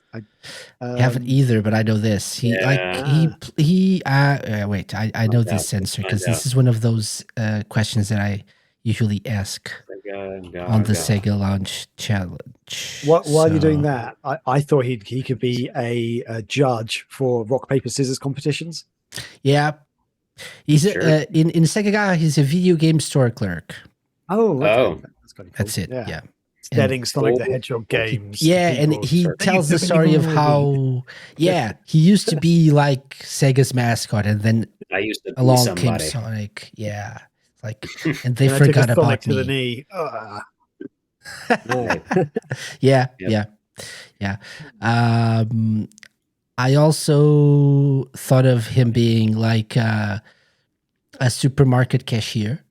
Haven't either, but I know this. He Yeah. wait. I know Find this out. sensor Find because out. this is one of those questions that I usually ask on the Sega Lounge challenge. while you're doing So- that, I thought he could be a judge for rock paper scissors competitions. Yeah, he's Sure. in Sega Gaga. He's a video game store clerk. Oh, okay. Oh. That's kind of cool. That's it. Yeah. selling Sonic the Oh, Hedgehog he- games. to yeah, and people. he Sure. tells the Thank you, story of Billy how, yeah, he used to be like Sega's mascot, and then I used to be along came somebody. Sonic. Yeah, like, and they And I took a forgot Sonic about to the me. knee. Right. Yeah, Yep. yeah. I also thought of him being like a supermarket cashier.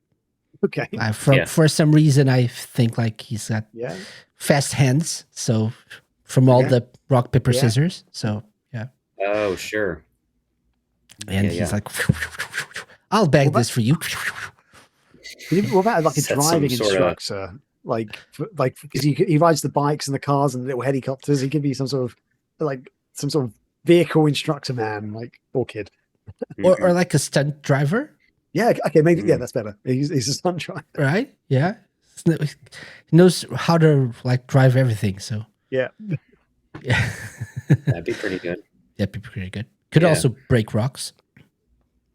Okay. Yeah. For some reason, I think like he's got Yeah. fast hands. So from all Okay. the rock paper Yeah. scissors. So yeah, Oh, sure. and Yeah, he's yeah. like, I'll bag What this for you. What about like a Set some driving sort of instructor? Like because he rides the bikes and the cars and the little helicopters. He could be some sort of vehicle instructor man, like or kid. Or like a stunt driver, Yeah. Okay. Maybe. Yeah. Mm. That's better. He's a stunt driver. right? Yeah, he knows how to like drive everything. So Yeah. yeah, That'd be pretty good. that'd be pretty good. Could Yeah. also break rocks.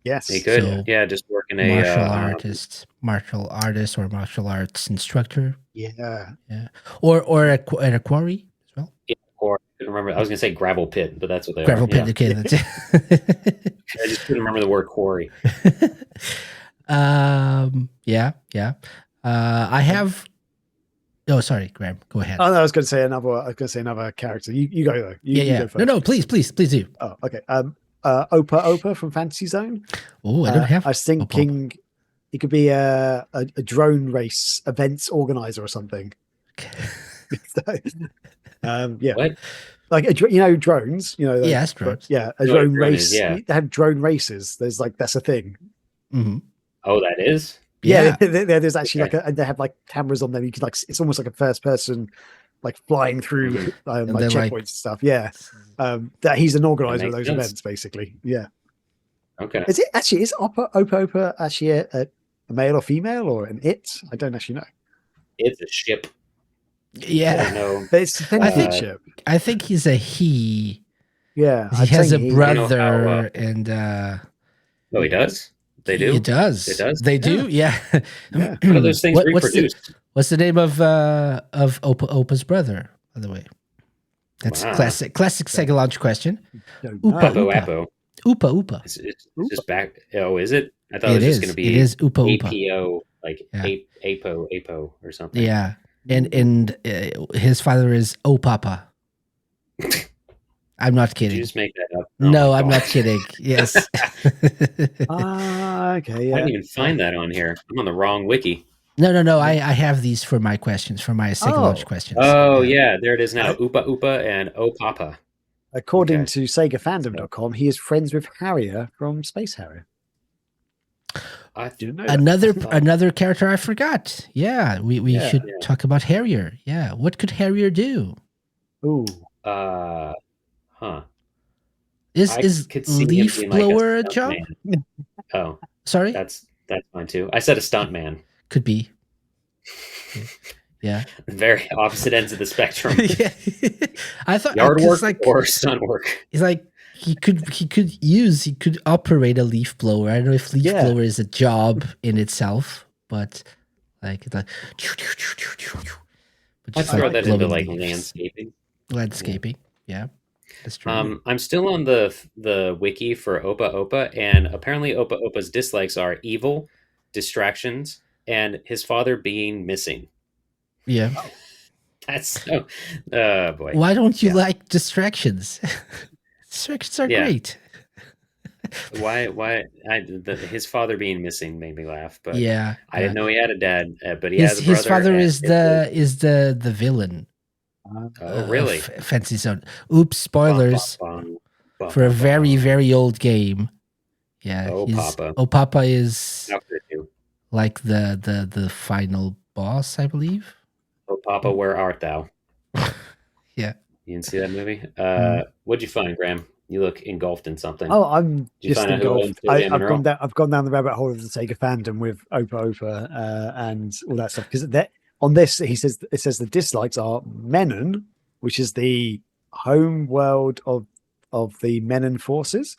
Yes. He could. So, yeah, just working Martial a artist, or martial arts instructor. Yeah. Yeah, or at a quarry as well. or I couldn't remember. I was gonna say gravel pit, but that's what they Gravel are. pit. Yeah. Okay, that's it. I just couldn't remember the word quarry. Yeah. I have. Oh, sorry, Graham. Go ahead. Oh no, I was going to say another character. You go though. You yeah. go first. No, please do. Oh, okay. Opa from Fantasy Zone. Oh, I don't have. I was thinking he could be a drone race events organizer or something. Yeah. What? Like drones. Yes, drones. Yeah, a You know what a drone drone race. is, yeah. They have drone races. That's a thing. Mm-hmm. Oh, that is? Yeah, there's actually Okay. and they have like cameras on them. You could it's almost like a first person, like flying through Mhm. like checkpoints like- and stuff. Yeah, that he's an organizer of makes those sense. events, basically. Yeah. Okay. Is Opa actually a male or female or an it? I don't actually know. It's a ship. I don't Yeah, know. But it's a I think- ship. I think he's a he. Yeah, He I'd has say a I don't know brother, how, and Oh, he does? They do? It does. It does? They do. Yeah. Yeah. How do those things What's the, reproduce? what's the name of Opa's brother? By the way, that's Wow. classic Sega launch question. Don't Oopa, know. Apo Oopa. Apo. Oopa. It's just back. Oh, is it? I thought it It was is. just going to be It is Oopa. APO, like Yeah. Apo or something. Yeah, and his father is Opapa. I'm not Did kidding. you just make that up? No, my I'm not gosh. kidding. Yes. Okay. I Yeah. didn't even find that on here. I'm on the wrong wiki. No. I have these for my questions, for my Sega launch questions. Oh, yeah. There it is now. I- Oopa Oopa and Oh Papa. According Okay. to SegaFandom.com, he is friends with Harrier from Space Harrier. I Didn't know that. Another character I forgot. Yeah, we Yeah, should yeah. talk about Harrier. Yeah, what could Harrier do? Ooh. Huh. Is I could see him leaf being like blower a stunt job? man. Oh, Sorry, that's fine too. I said a stunt man. could be. Yeah. Very opposite ends of the spectrum. Yeah. I thought Yard 'cause, work or stunt work. it's like he could operate a leaf blower. I don't know if leaf Yeah. blower is a job in itself, but like it's like but I'd just, throw like, that into blowing like leaves. landscaping. Yeah, that's true. I'm still on the wiki for Opa Opa, and apparently Opa Opa's dislikes are evil, distractions, and his father being missing. Yeah. That's so. Oh boy. Why don't you Yeah. like distractions? Distractions are Yeah. great. Why? His father being missing made me laugh, but Yeah. I didn't know he had a dad, but he His has a brother. father and is the villain. Oh, really? Fancy Zone. Oops, spoilers Bum, bum, for a bum, very bum. very old game. Yeah. Oh, Papa. Papa is How could you? like the final boss, I believe. Oh, Papa, where art thou? Yeah. You didn't see that movie? Mm. What'd you find, Graham? You look engulfed in something. Oh, I'm Did you just find out who engulfed. owns Toby I've Monroe? gone down the rabbit hole of the Sega fandom with Opa Opa and all that stuff because on this it says the dislikes are Menon, which is the home world of the Menon forces,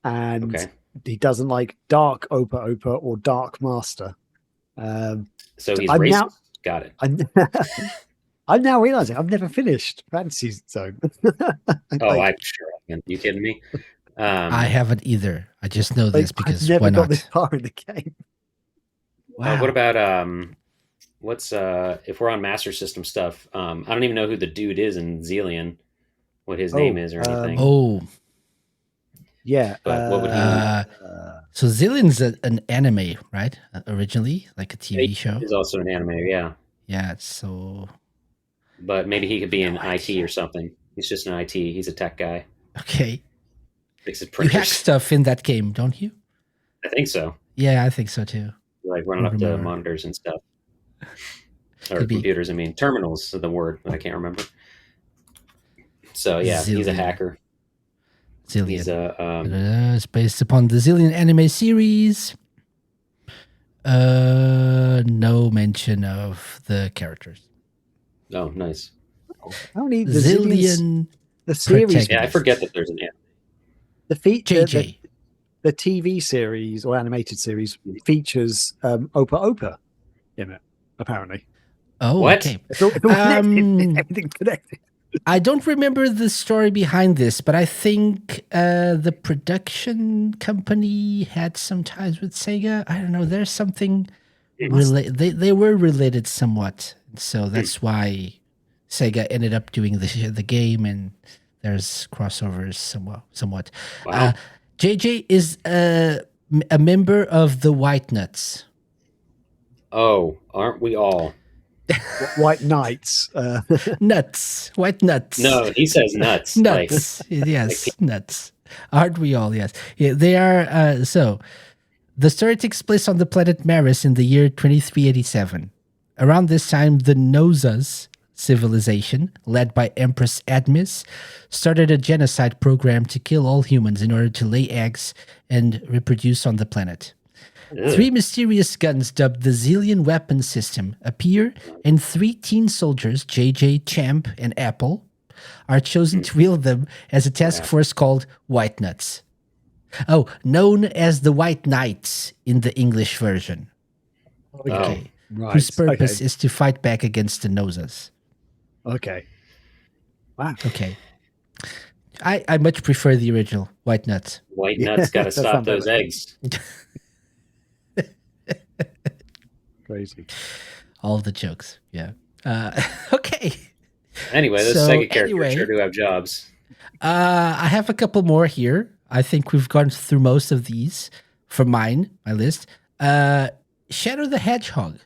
and Okay. he doesn't like Dark Opa Opa or Dark Master. So he's I'm racist. now- Got it. I'm I'm now realizing I've never finished Fantasy Zone. Oh, I'm sure. Are you kidding me? I haven't either. I just know this I've because never why got this not? far in the game. Wow. What about what's if we're on Master System stuff? I don't even know who the dude is in Xelion, what his name is or anything. Oh, Yeah. But what would he? so Zillion's an anime, right? Originally, like a TV show. He's also an anime, yeah. Yeah. So But maybe he could be in No IT idea. or something. He's just an IT. He's a tech guy. okay, Fixes you hack printers. stuff in that game, don't you? I think so. Yeah, I think so too. Like running I up to remember. monitors and stuff. Or Could be. computers, I mean. Terminals is the word that I can't remember. So yeah, he's a Xillion. hacker. Zillion. He's a It's based upon the Zillion anime series. No mention of the characters. oh, nice. How many the Zillions, Zillion the series? Yeah, I forget that there's an anime. JJ. The TV series or animated series features Opa Opa in it, apparently. Oh, What? okay. It's all connected. Everything's connected. I don't remember the story behind this, but I think the production company had some ties with Sega. I don't know. There's something they were related somewhat, so that's why Sega ended up doing the game, and there's crossovers somewhat. Wow. JJ is a member of the White Nuts. Oh, aren't we all? White Knights. Nuts, white nuts. No, he says nuts. Nuts. Yes, nuts. Aren't we all? Yes. Yeah, they are. So, the story takes place on the planet Maris in the year 2387. Around this time, the Nosas civilization, led by Empress Admis, started a genocide program to kill all humans in order to lay eggs and reproduce on the planet. Ugh. 3 mysterious guns dubbed the Xelion weapon system appear, and 3 teen soldiers, JJ, Champ, and Apple, are chosen to wield them as a task force called White Nuts. Oh, known as the White Knights in the English version. Okay. Right. Whose purpose is to fight back against the Nosas. Okay. Wow. Okay. I much prefer the original White Nuts. White nuts got to That stop sounds those better. eggs. Crazy. All of the jokes. Yeah. Okay. Anyway, those So, Sega characters anyway. sure do have jobs. I have a couple more here. I think we've gone through most of these for my list. Shadow the Hedgehog.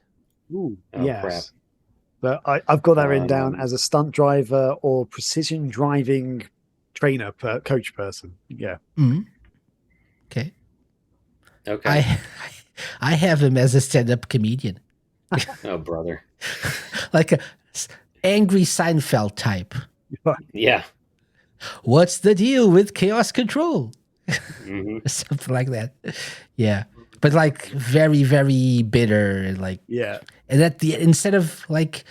Ooh, Oh, yes. crap. But I've got that written down as a stunt driver or precision driving trainer, coach person. Yeah. Mm. Okay. Okay. I have him as a stand-up comedian, Oh, brother. like a angry Seinfeld type. Yeah. What's the deal with chaos control? hmm Something like that. Yeah, but like very, very bitter and like, Yeah. and at the instead of like,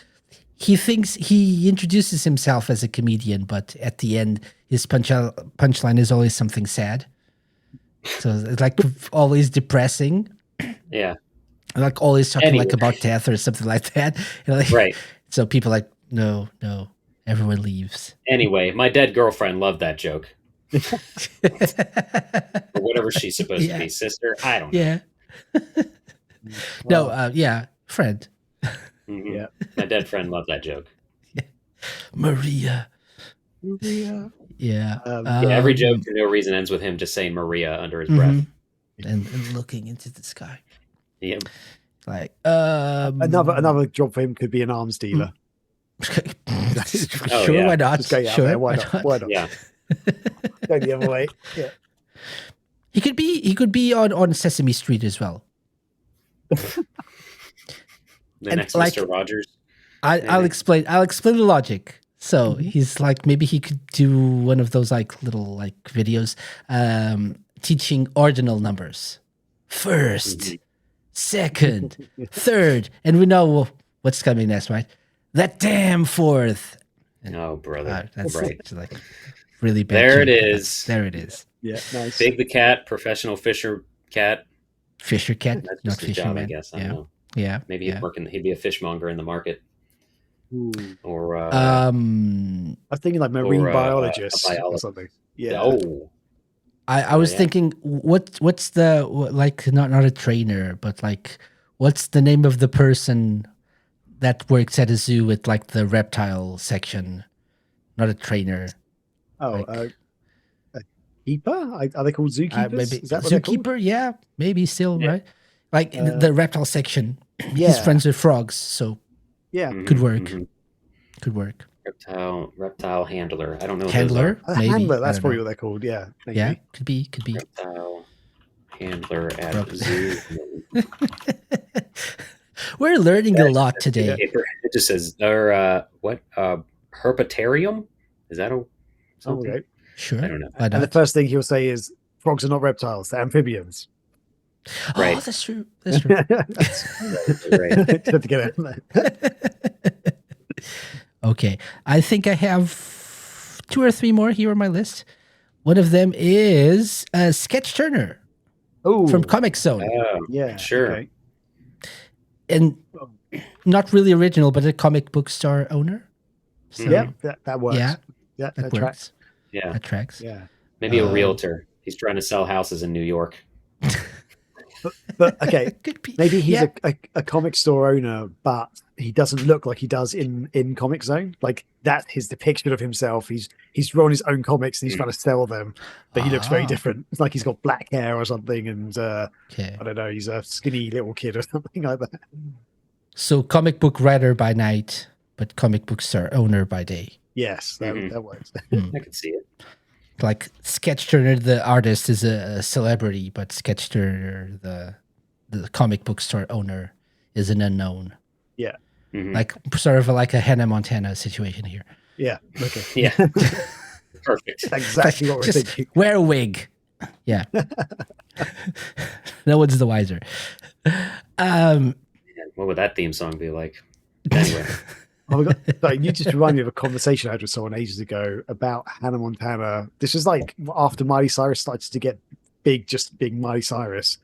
he thinks he introduces himself as a comedian, but at the end, his punchline is always something sad. So it's like always depressing. Yeah. Like always talking Anyway. like about death or something like that. And like, Right. So people are like, no, everyone leaves. Anyway, my dead girlfriend loved that joke. Or whatever she's supposed Yeah. to be. Sister? I don't know. Yeah. Yeah, friend. Mhm. Yeah. My dead friend loved that joke. Maria. Yeah. Yeah. Yeah, every joke for no reason ends with him just saying Maria under his breath. mhm. And looking into the sky. Yeah. Like Another job for him could be an arms dealer. sure, yeah. why not? Just go out Sure, there. Why not? Why not? Yeah. Go the other way. Yeah. He could be on Sesame Street as well. The And next like- Mr. Rogers. I'll explain the logic. So he's like, maybe he could do one of those like little like videos teaching ordinal numbers. First, second, third, and we know what's coming next, right? That damn fourth. Oh, brother. That's right. like really bad. There it joke, but is. There it is. Yeah. Nice. Big the cat, professional fisher cat. Fisher cat, That's not just his job, I fisherman. guess. I Yeah, don't know. yeah. Maybe yeah. he'd be a fishmonger in the market. Ooh. or I'm thinking like marine a biologist or biologist. something. Yeah. Oh, I was yeah. thinking, what's the like not a trainer, but like what's the name of the person that works at a zoo with like the reptile section? Not a trainer. Oh, Like, a keeper? Are they called zookeepers? maybe Is that what they're called? zookeeper. Yeah, maybe still Yeah. right. Like the reptile section. He's Yeah. friends with frogs, so Yeah. Mhm, could work. mhm. Could work. Reptile handler. I don't know what Handler, those are. A maybe. handler, I that's don't probably know. what they're called. Yeah, maybe. Yeah, could be. Reptile handler at Prob- zoo. We're learning a lot That's today. paper. It just says, or what? Herpetarium? Is that Oh, something? okay. Sure. I don't know. Why And the not? first thing he'll say is, "Frogs are not reptiles; they're amphibians." Oh, Right. that's true. That's true. Right. Just have to get it in there. Okay. I think I have 2 or 3 more here on my list. One of them is Sketch Turner Oh, from Comic Zone. Oh, yeah, sure. okay. And not really original, but a comic book store owner. So, Yeah, that works. Yeah, Yeah, that that tracks. works. Yeah. That tracks. Yeah, Maybe a Um, realtor. He's trying to sell houses in New York. but okay, Could be. maybe he's Yeah. a comic store owner, but he doesn't look like he does in Comic Zone. Like that's his depiction of himself. He's drawn his own comics and he's trying to sell them, but he looks very Ah, different. It's like he's got black hair or something, and okay. I don't know, he's a skinny little kid or something like that. So comic book writer by night, but comic book store owner by day. Yes, that Mhm. that works. I could see it. Like Sketch Turner, the artist, is a celebrity, but Sketch Turner, the comic book store owner, is an unknown. Mhm. Like sort of like a Hannah Montana situation here. Yeah, okay, Yeah. Perfect. exactly what we're Just thinking. wear a wig. Yeah. No one's the wiser. Man, what would that theme song be like? Anyway. Oh my god! Sorry, you just remind me of a conversation I had with someone ages ago about Hannah Montana. This was like after Miley Cyrus started to get big, just big Miley Cyrus,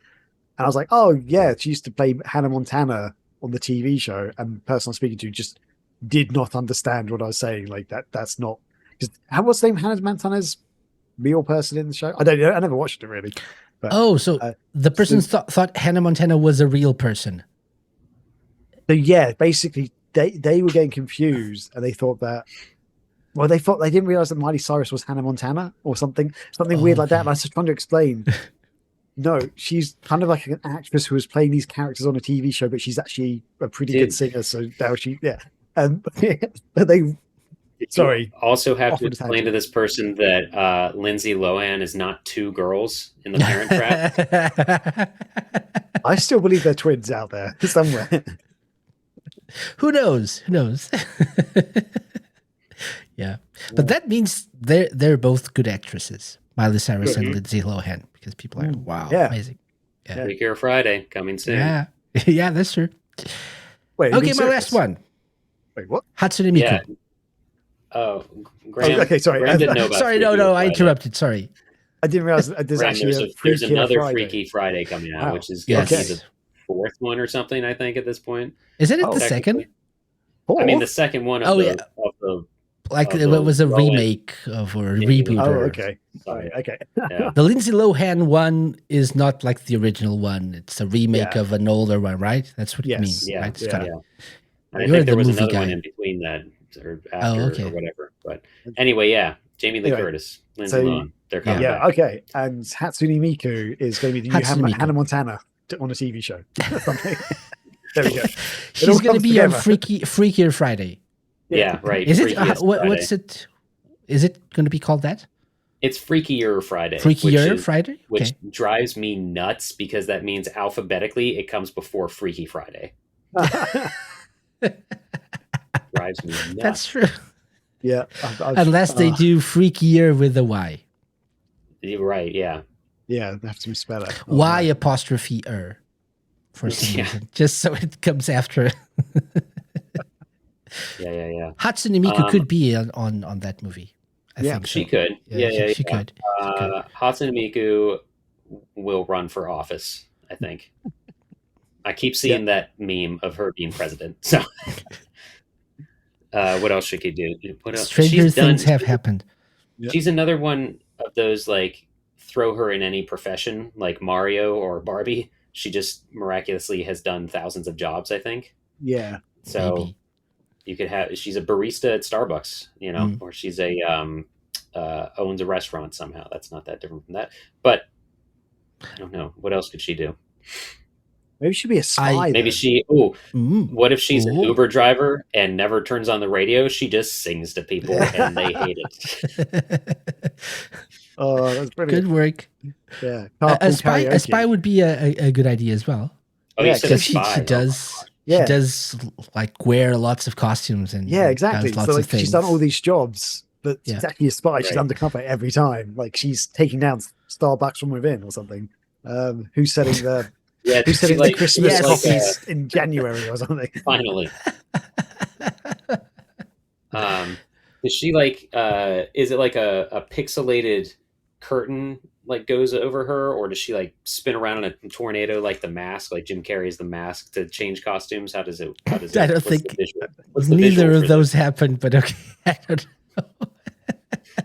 and I was like, "Oh yeah, she used to play Hannah Montana on the TV show." And the person I'm speaking to just did not understand what I was saying. Like that's not because what's the name? Hannah Montana's real person in the show? I don't know. I never watched it really. But, Oh, so the person thought Hannah Montana was a real person. So yeah, basically they were getting confused and they thought that they thought they didn't realize that Miley Cyrus was Hannah Montana or something weird like that. And I was just trying to explain. No, she's kind of like an actress who was playing these characters on a TV show, but she's actually a pretty good singer. So now but they sorry. You also have Off to on a explain tangent. to this person that Lindsay Lohan is not 2 girls in the Parent Trap. I still believe they're twins out there somewhere. Who knows? Who knows? Yeah, but that means they're both good actresses, Miley Cyrus and Mhm. Lindsay Lohan, because people are wow, Yeah. amazing. Yeah, Freaky or Friday coming soon. yeah, yeah, that's true. Wait, Okay, my last one, Wait, what? Hatsune Miku. Yeah. Oh, Graham. okay, sorry. Graham didn't know about Sorry, Freaky or no, I Friday. interrupted. Sorry. I didn't realize that there's Graham, actually there's, a there's Freaky another Friday. Freaky Friday coming out, Wow. which is going to Yes. be the 4th one or something, I think, at this point. Isn't it Oh, the technically. second? Four? I mean, the second one of, Oh, the, yeah. of the... Like of it the was a Rowan- remake of or a Yeah, reboot. Oh, or, okay. Sorry. Okay. Yeah. The Lindsay Lohan one is not like the original one. It's a remake Yeah. of an older one, right? That's what Yes. it means, Yeah, right? It's yeah. kinda- And I You're think there the was movie another guy. one in between that, or after, okay. or whatever. But anyway, yeah. Jamie Lee Anyway, Curtis, Lindsay so- Lohan. They're coming Yeah, back. okay. And Hatsune Miku is going to be the new Hatsune Miku. Hannah Montana on a TV show. Something. There we go. She's all going to comes be on together. Freakier Friday. Yeah, right. Is it? Freakiest Friday. What's it? Is it going to be called that? It's Freakier Friday. Freakier Friday? Which Okay. drives me nuts because that means alphabetically it comes before Freaky Friday. Drives me nuts. That's true. yeah. Unless they do Freakier with a Y. You're right, yeah. Yeah, they have to spell it. Y apostrophe for some Yeah. reason. Just so it comes after. Yeah. Hatsune Miku could be on that movie. I Yeah, think She so. could. Yeah. She could. Hatsune Miku will run for office, I think. I keep seeing that meme of her being president. So What else should she do? What else? Stranger things have happened. Yeah. She's another one of those like throw her in any profession like Mario or Barbie. She just miraculously has done thousands of jobs, I think. Yeah. So Maybe. you could have she's a barista at Starbucks, Mm. or she's a owns a restaurant somehow. That's not that different from that. But I don't know. What else could she do? Maybe she'd be a spy. Maybe then. she Mm. what if she's an Oh. Uber driver and never turns on the radio? She just sings to people and they hate it. Oh, that's brilliant. Good work. Yeah. A spy would be a good idea as well. Oh, Yeah, you said a Because she spy. does Yeah. she does like wear lots of costumes and Yeah, exactly. does lots So of like things. she's done all these jobs, but Yeah. she's actually a spy. She's Right. undercover every time. Like she's taking down Starbucks from within or something. Who's selling the Yeah, who's selling the Christmas Yes. coffees in January or something? finally. Is she like is it like a pixelated curtain like goes over her, or does she like spin around in a tornado like the mask, like Jim Carrey's The Mask, to change costumes? How does it I don't what's think the visual? What's the Neither visual of for those happened, but okay. I don't know.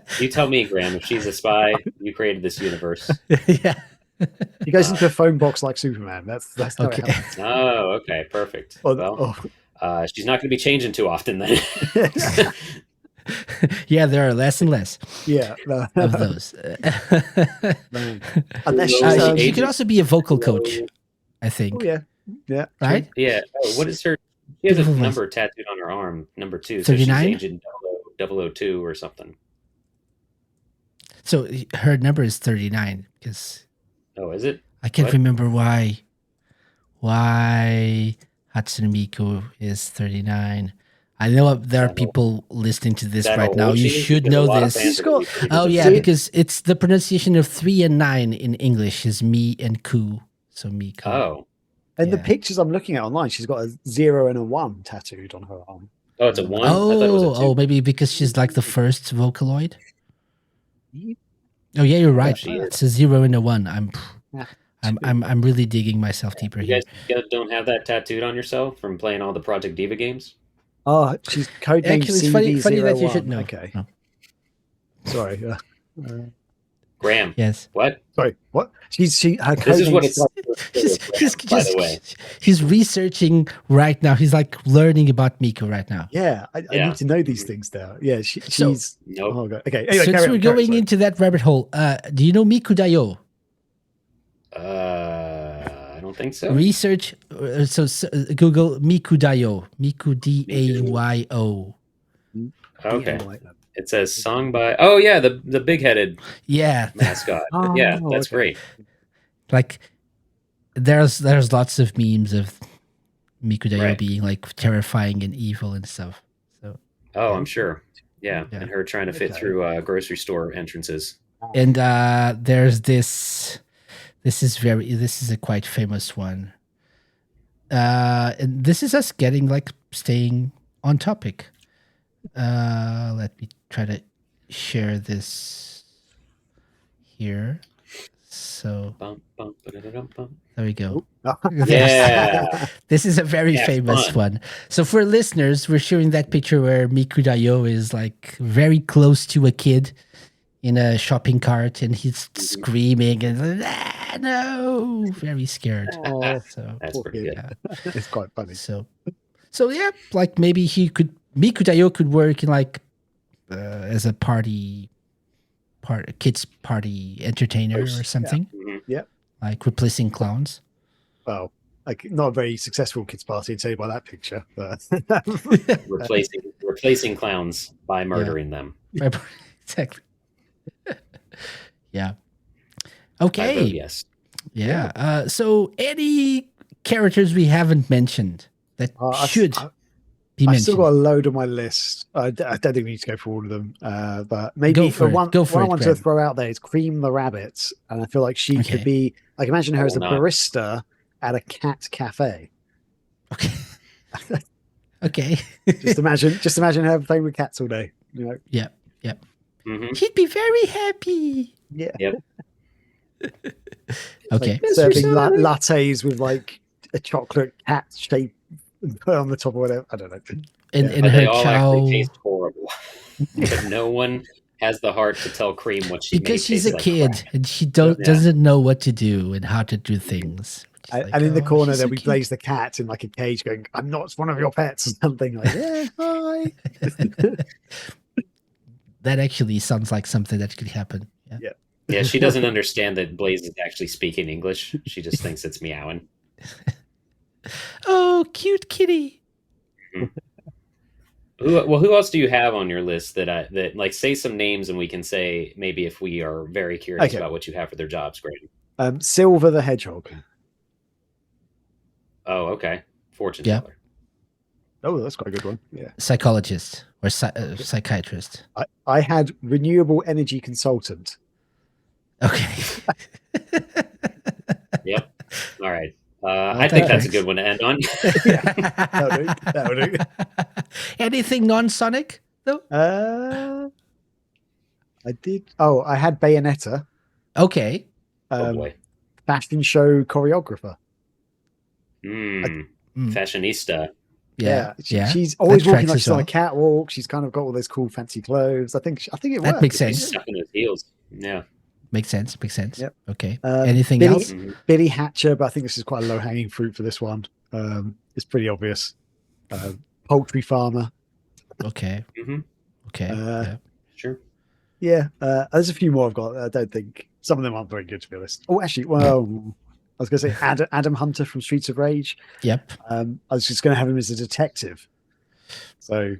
this? You tell me, Graham. If she's a spy, you created this universe. Yeah. He goes into a phone box like Superman. That's how Okay. it happens. Oh, okay, perfect. Oh, Well, she's not going to be changing too often then. Yeah, there are less and less yeah. No. of those. Man. Unless She- she's She could also be a vocal coach, I think. oh yeah. Yeah. Right? Yeah. Oh, what is her? She has a Beautiful voice. number tattooed on her arm, number 2. So 39? she's Agent 002 or something. So her number is 39 because Oh, is it? I can't What? remember why Hatsune Miku is 39. I know there are That people listening to this That right old now. You she is? should Because a know lot of this. fans She's are gonna be got- pretty Oh yeah, See- because it's the pronunciation of 3 and 9 in English is me and ku. So Miku. Oh, And the Yeah. pictures I'm looking at online, she's got a 0 and a 1 tattooed on her arm. oh, it's a 1. I thought it was a 2. Maybe because she's like the first Vocaloid. Oh yeah, you're right. she is. It's a 0 and a 1. Yeah. I'm really digging myself deeper You here. guys don't have that tattooed on yourself from playing all the Project Diva games? Oh, she's codenamed Actually, it's CV01. funny that you should know. Okay, No. sorry. Graham, Yes. what? Sorry, what? Her This is what codename's it's by the way. He's researching right now. He's like learning about Miku right now. Yeah, I Yeah. need to know these things now. Yeah, she's. Nope. Oh, God. Okay. Anyway, Since carry we're on, carry on, going sorry. into that rabbit hole, do you know Miku Dayo? I don't think so. Research. Google Miku Dayo. Miku Dayo. Okay. Like that. It says song by. Oh yeah, the big-headed Yeah, mascot. Oh, Yeah, that's okay. great. like there's lots of memes of Miku Dayo Right. being like terrifying and evil and stuff. So Oh, I'm sure. Yeah, Yeah. and her trying to fit Okay. through grocery store entrances. and there's this. This is a quite famous one. And this is us getting like staying on topic. Let me try to share this here. So Bum, bum, ba-da-dum, bum. there we go. Yeah. This is a very Yeah, famous fun. one. So for listeners, we're showing that picture where Miku Dayo is like very close to a kid in a shopping cart and he's screaming and no, very scared. Oh, So That's pretty good. yeah. it's quite funny. So yeah, like maybe Miku Dayo could work in like as a kids party entertainer Host. or something, Mhm. like replacing clowns. Well, like not a very successful kids' party, I'd say by that picture. But Replacing clowns by murdering them. Exactly. Yeah. I Okay. vote yes. Yeah. So any characters we haven't mentioned that should be I've still mentioned? got a load on my list. I don't think we need to go for all of them, but maybe Go for it. one, Go for one I it, want to Graham. throw out there is Cream the Rabbit, and I feel like she Okay. could be. I can imagine her as a Not. barista at a cat cafe. Okay. Okay. Just imagine her playing with cats all day. You know, Yeah. Mhm. He'd be very happy. yeah. Yep. Okay. Like serving lattes with like a chocolate cat shape put on the top or whatever. I don't know. in But they her all actually chow taste horrible. But no one has the heart to tell Cream what she because made she's a tastes like crap. kid and she Yep. doesn't know what to do and how to do things. She's like, And in the "Oh, corner she's there'll a be kid." Blaze the cat in like a cage going, "I'm not one of your pets," or something like, "Yeah, hi." That actually sounds like something that could happen. Yeah. Yeah, she doesn't understand that Blaze is actually speaking English. She just thinks it's meowing. Oh, cute kitty. Who else do you have on your list that like say some names and we can say maybe if we are very curious Okay. about what you have for their jobs, great. Silver the Hedgehog. Oh, okay. Fortune Yeah. teller. Oh, that's quite a good one. Yeah. Psychologist or psychiatrist. I had renewable energy consultant. Okay. Yep. All right. Well, I think that's a thanks. good one to end on. That'll do. Anything non-Sonic though? I did. Oh, I had Bayonetta. Okay. Oh boy. Fashion show choreographer. Mm. Fashionista. Yeah. She's always That walking tracks like as she's on a well. catwalk. She's kind of got all those cool fancy clothes. I think it That works. makes She's sense. sucking those heels. Yeah. Makes sense. Yep. Okay. Um, Anything Billy- else? Billy Hatcher, but I think this is quite a low hanging fruit for this one. It's pretty obvious. Poultry farmer. Okay. Mm-hmm. Okay. Uh, Sure. Yeah, there's a few more I've got. I don't think some of them aren't very good, to be honest. Oh, actually, well, I was going to say Adam Hunter from Streets of Rage. Yep. I was just going to have him as a detective, so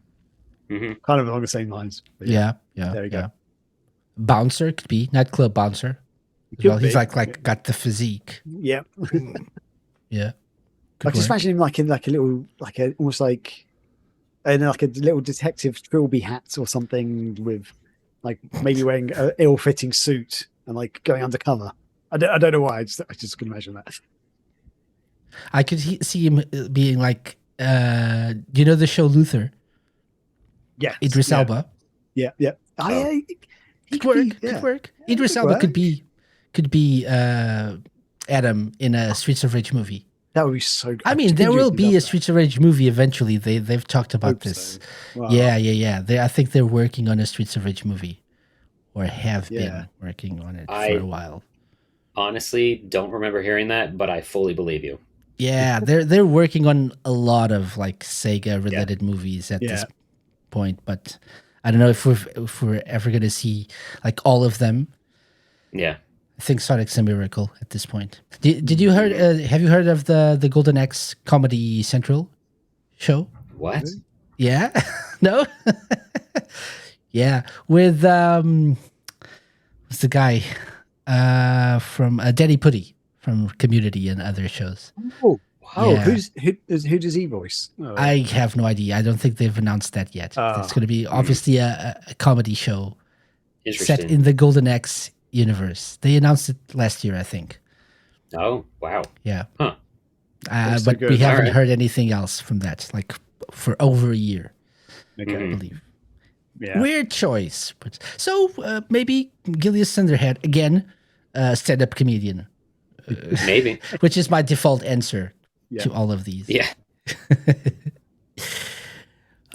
kind of along the same lines. But Yeah. there you go. Bouncer could be nightclub bouncer. Could Well, he's be. like got the physique. Yeah. Yeah. I can just imagine him like in like a little, like a almost like, and like a little detective trilby hat or something with, like maybe wearing an ill-fitting suit and like going undercover. I don't know why. I just can imagine that. I could see him being like, you know, the show Luther. Yeah. Idris Elba. Yeah. Could work. Idris Elba could be Adam in a Streets of Rage movie. That would be so good. I mean, there will be a Streets of Rage movie eventually. They've talked about this. So. Wow. Yeah. I think they're working on a Streets of Rage movie, or have been working on it for a while. Honestly, don't remember hearing that, but I fully believe you. Yeah, they're working on a lot of like Sega related movies at this point, but I don't know if we're ever gonna see like all of them. Yeah. I think Sonic's a miracle at this point. Did you heard? Have you heard of the Golden Axe Comedy Central show? What? Yeah, no. Yeah, with what's the guy from Danny Putty from Community and other shows. Oh, Yeah. who does he voice? Oh. I have no idea. I don't think they've announced that yet. It's going to be obviously a comedy show set in the Golden Axe universe. They announced it last year, I think. Oh, wow. Yeah. Huh. But we haven't heard anything else from that, like for over a year, Okay. I believe. Yeah. Weird choice. But so maybe Gilius Cinderhead, again, stand-up comedian. Maybe. Which is my default answer to all of these. Yeah.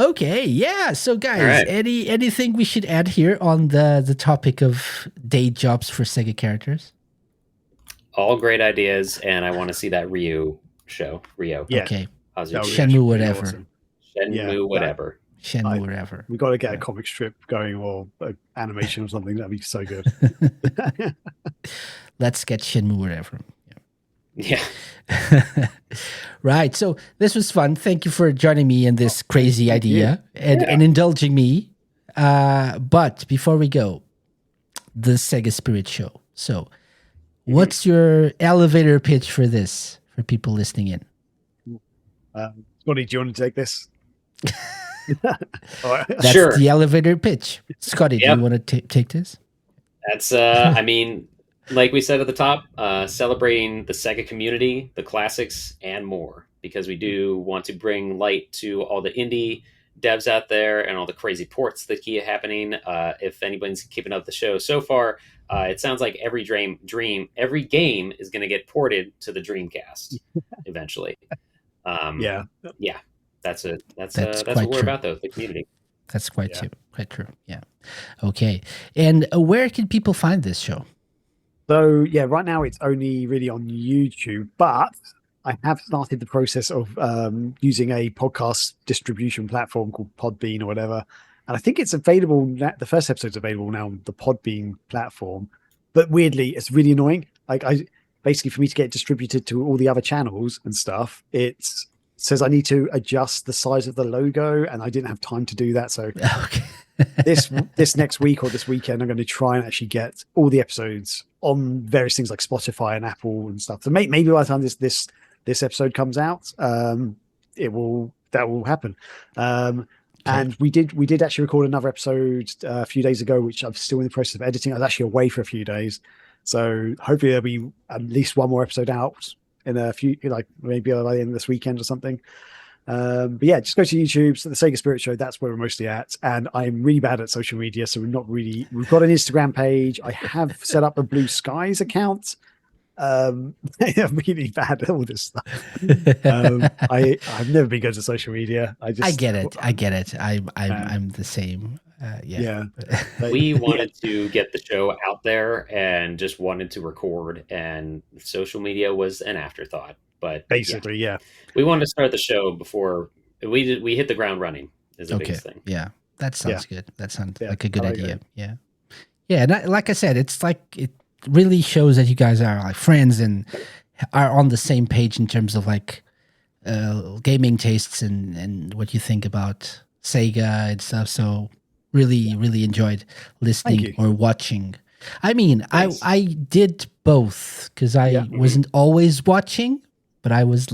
Okay, yeah. So guys, anything we should add here on the topic of day jobs for Sega characters? All great ideas, and I want to see that Ryu show. Rio. Yeah. Okay. How's your Shenmue whatever. Awesome. Shenmue whatever. Shenmue whatever. We got to get a comic strip going or animation or something. That'd be so good. Let's get Shenmue whatever. Yeah. Right. So this was fun. Thank you for joining me in this crazy idea and indulging me. But before we go, the Sega Spirit Show. So what's your elevator pitch for this, for people listening in? Scotty, do you want to take this? That's Sure. the elevator pitch. Scotty, do you want to take this? That's, I mean, like we said at the top, celebrating the Sega community, the classics, and more, because we do want to bring light to all the indie devs out there and all the crazy ports that keep happening. If anybody's keeping up the show so far, it sounds like every game is going to get ported to the Dreamcast eventually. Yeah, that's it. That's That's what quite we're true. about, though, the community. That's quite Yeah. true. Quite true. Yeah. Okay. And where can people find this show? So yeah, right now it's only really on YouTube, but I have started the process of using a podcast distribution platform called Podbean or whatever, and I think it's available. The first episode's available now on the Podbean platform, but weirdly, it's really annoying. Like I basically for me to get it distributed to all the other channels and stuff, it says I need to adjust the size of the logo, and I didn't have time to do that. So Okay. this next week or this weekend, I'm going to try and actually get all the episodes on various things like Spotify and Apple and stuff. So maybe by the time this episode comes out, that will happen. And we did actually record another episode a few days ago, which I'm still in the process of editing. I was actually away for a few days, so hopefully there'll be at least one more episode out in a few, like maybe by the end of this weekend or something. But yeah, just go to YouTube. So the Sega Spirit Show, that's where we're mostly at. And I'm really bad at social media. So we've got an Instagram page. I have set up a Blue Skies account. I'm really bad at all this stuff. I've never been good at social media. I get it. I'm the same. Yeah. We wanted to get the show out there and just wanted to record, and social media was an afterthought. But basically, yeah. We wanted to start the show before we hit the ground running is the biggest thing. Yeah. That sounds good. That sounds like a good idea. Yeah. Yeah. And like I said, it's like it really shows that you guys are like friends and are on the same page in terms of like gaming tastes and what you think about Sega and stuff. So really enjoyed listening or watching. I mean, I did both because I wasn't always watching, but I was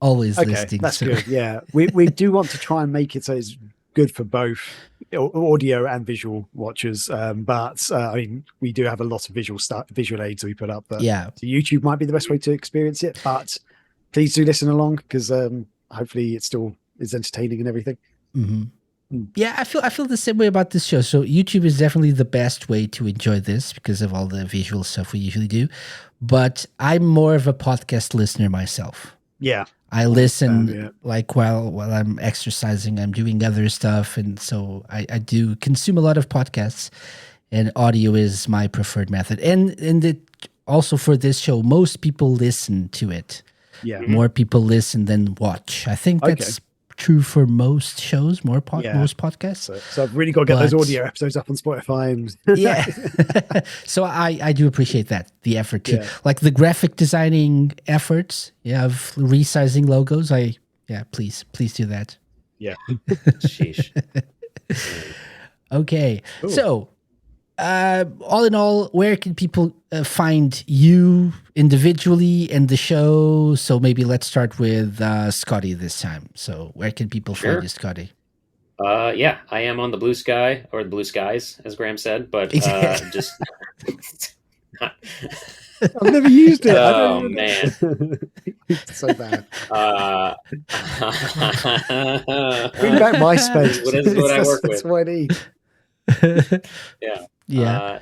always listening. That's good. Yeah, we do want to try and make it so it's good for both audio and visual watchers. But I mean, we do have a lot of visual aids we put up. But so YouTube might be the best way to experience it. But please do listen along because hopefully it still is entertaining and everything. Mm-hmm. Yeah, I feel the same way about this show. So YouTube is definitely the best way to enjoy this because of all the visual stuff we usually do. But I'm more of a podcast listener myself. Yeah. I listen like while I'm exercising, I'm doing other stuff. And so I do consume a lot of podcasts, and audio is my preferred method. And also for this show, most people listen to it. Yeah. More people listen than watch. I think that's true for most shows, most podcasts. So I've really got to get those audio episodes up on Spotify. And So I do appreciate that, the effort too. Like the graphic designing efforts of resizing logos. Please do that. Yeah. Sheesh. Okay. Cool. So all in all, where can people find you individually and the show? So maybe let's start with Scotty this time. So where can people find you, Scotty? I am on the Blue Sky, or the Blue Skies, as Graham said, but just I've never used it. Oh man, it's so bad. Bring back MySpace. What I work with. That's what I need.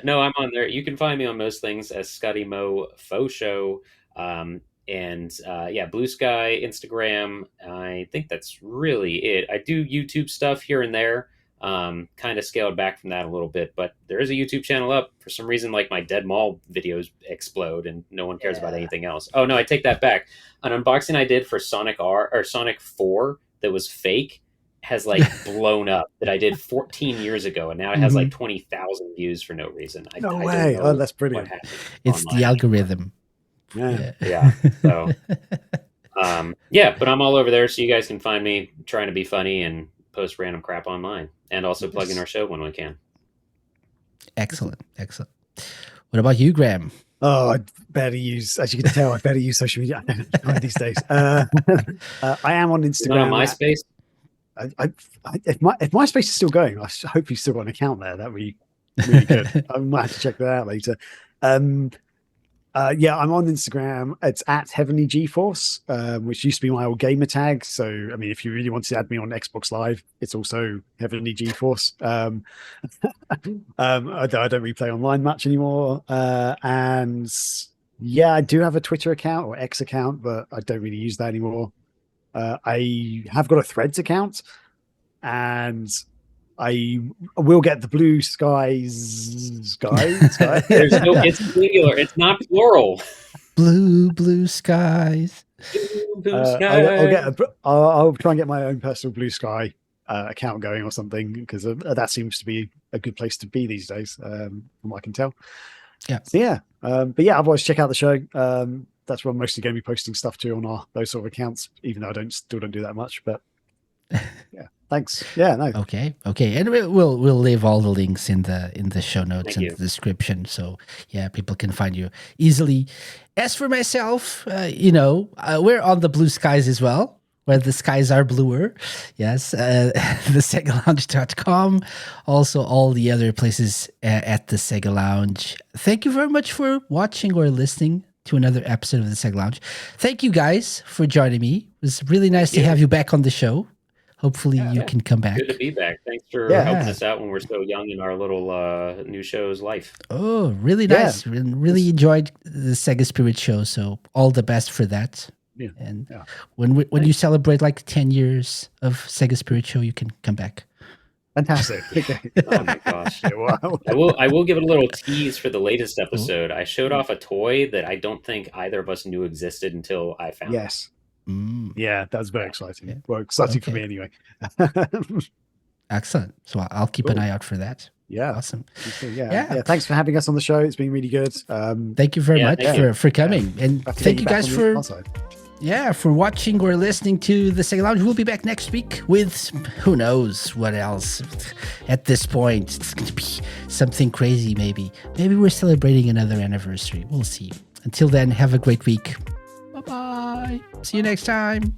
No, I'm on there. You can find me on most things as Scotty Mo Faux Show. Blue Sky, Instagram. I think that's really it. I do YouTube stuff here and there. Kind of scaled back from that a little bit, but there is a YouTube channel up. For some reason, like my Dead Mall videos explode and no one cares about anything else. Oh no, I take that back. An unboxing I did for Sonic 4 that was fake has like blown up that I did 14 years ago, and now it has like 20,000 views for no reason. No way! Oh, that's brilliant. It's the algorithm. Yeah. So, but I'm all over there, so you guys can find me trying to be funny and post random crap online, and also plug in our show when we can. Excellent. What about you, Graham? Oh, I better use, as you can tell, I better use social media these days. I am on Instagram. Not on MySpace. If MySpace is still going, I hope you've still got an account there. That'd be really good. I might have to check that out later. I'm on Instagram. It's at Heavenly GeForce, which used to be my old gamer tag. So, I mean, if you really wanted to add me on Xbox Live, it's also Heavenly GeForce. I don't really play online much anymore. I do have a Twitter account or X account, but I don't really use that anymore. I have got a Threads account, and I will get the blue skies. Sky. There's no. It's singular. It's not plural. Blue skies. Blue I'll try and get my own personal blue sky account going or something, because that seems to be a good place to be these days, from what I can tell. Yeah. So yeah. But yeah, otherwise check out the show. That's where I'm mostly going to be posting stuff to on those sort of accounts, even though I still don't do that much. But yeah, thanks. Yeah, no. Okay, and we'll leave all the links in the show notes and the description, so yeah, people can find you easily. As for myself, we're on the blue skies as well, where the skies are bluer. Yes, the SegaLounge.com. Also, all the other places at the Sega Lounge. Thank you very much for watching or listening to another episode of the Sega Lounge. Thank you guys for joining me. It was really nice to have you back on the show. Hopefully you can come back. Good to be back. Thanks for helping us out when we're so young in our little new show's life. Oh, really nice. Really enjoyed the Sega Spirit show. So all the best for that. Yeah. And when you celebrate like 10 years of Sega Spirit show, you can come back. Fantastic. Oh my gosh. Wow. I will give it a little tease for the latest episode. I showed off a toy that I don't think either of us knew existed until I found it. Yes. Yeah, that's very exciting. Yeah. Well, exciting for me anyway. Excellent. So I'll keep an eye out for that. Yeah. Awesome. Yeah. Thanks for having us on the show. It's been really good. Thank you very much for coming. And thank you guys for watching or listening to the Sega Lounge. We'll be back next week with who knows what else. At this point, it's going to be something crazy maybe. Maybe we're celebrating another anniversary. We'll see. Until then, have a great week. Bye-bye. See you next time.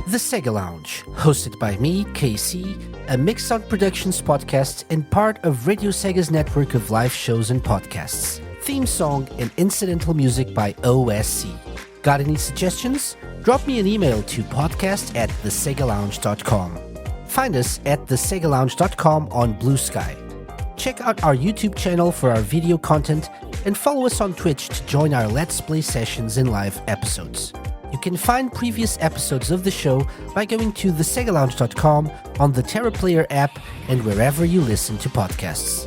The Sega Lounge, hosted by me, KC, a Mixout Productions podcast and part of Radio Sega's network of live shows and podcasts. Theme song and incidental music by OSC. Got any suggestions? Drop me an email to podcast@thesegalounge.com. Find us at thesegalounge.com on Blue Sky. Check out our YouTube channel for our video content and follow us on Twitch to join our Let's Play sessions and live episodes. You can find previous episodes of the show by going to thesegalounge.com, on the TerraPlayer app, and wherever you listen to podcasts.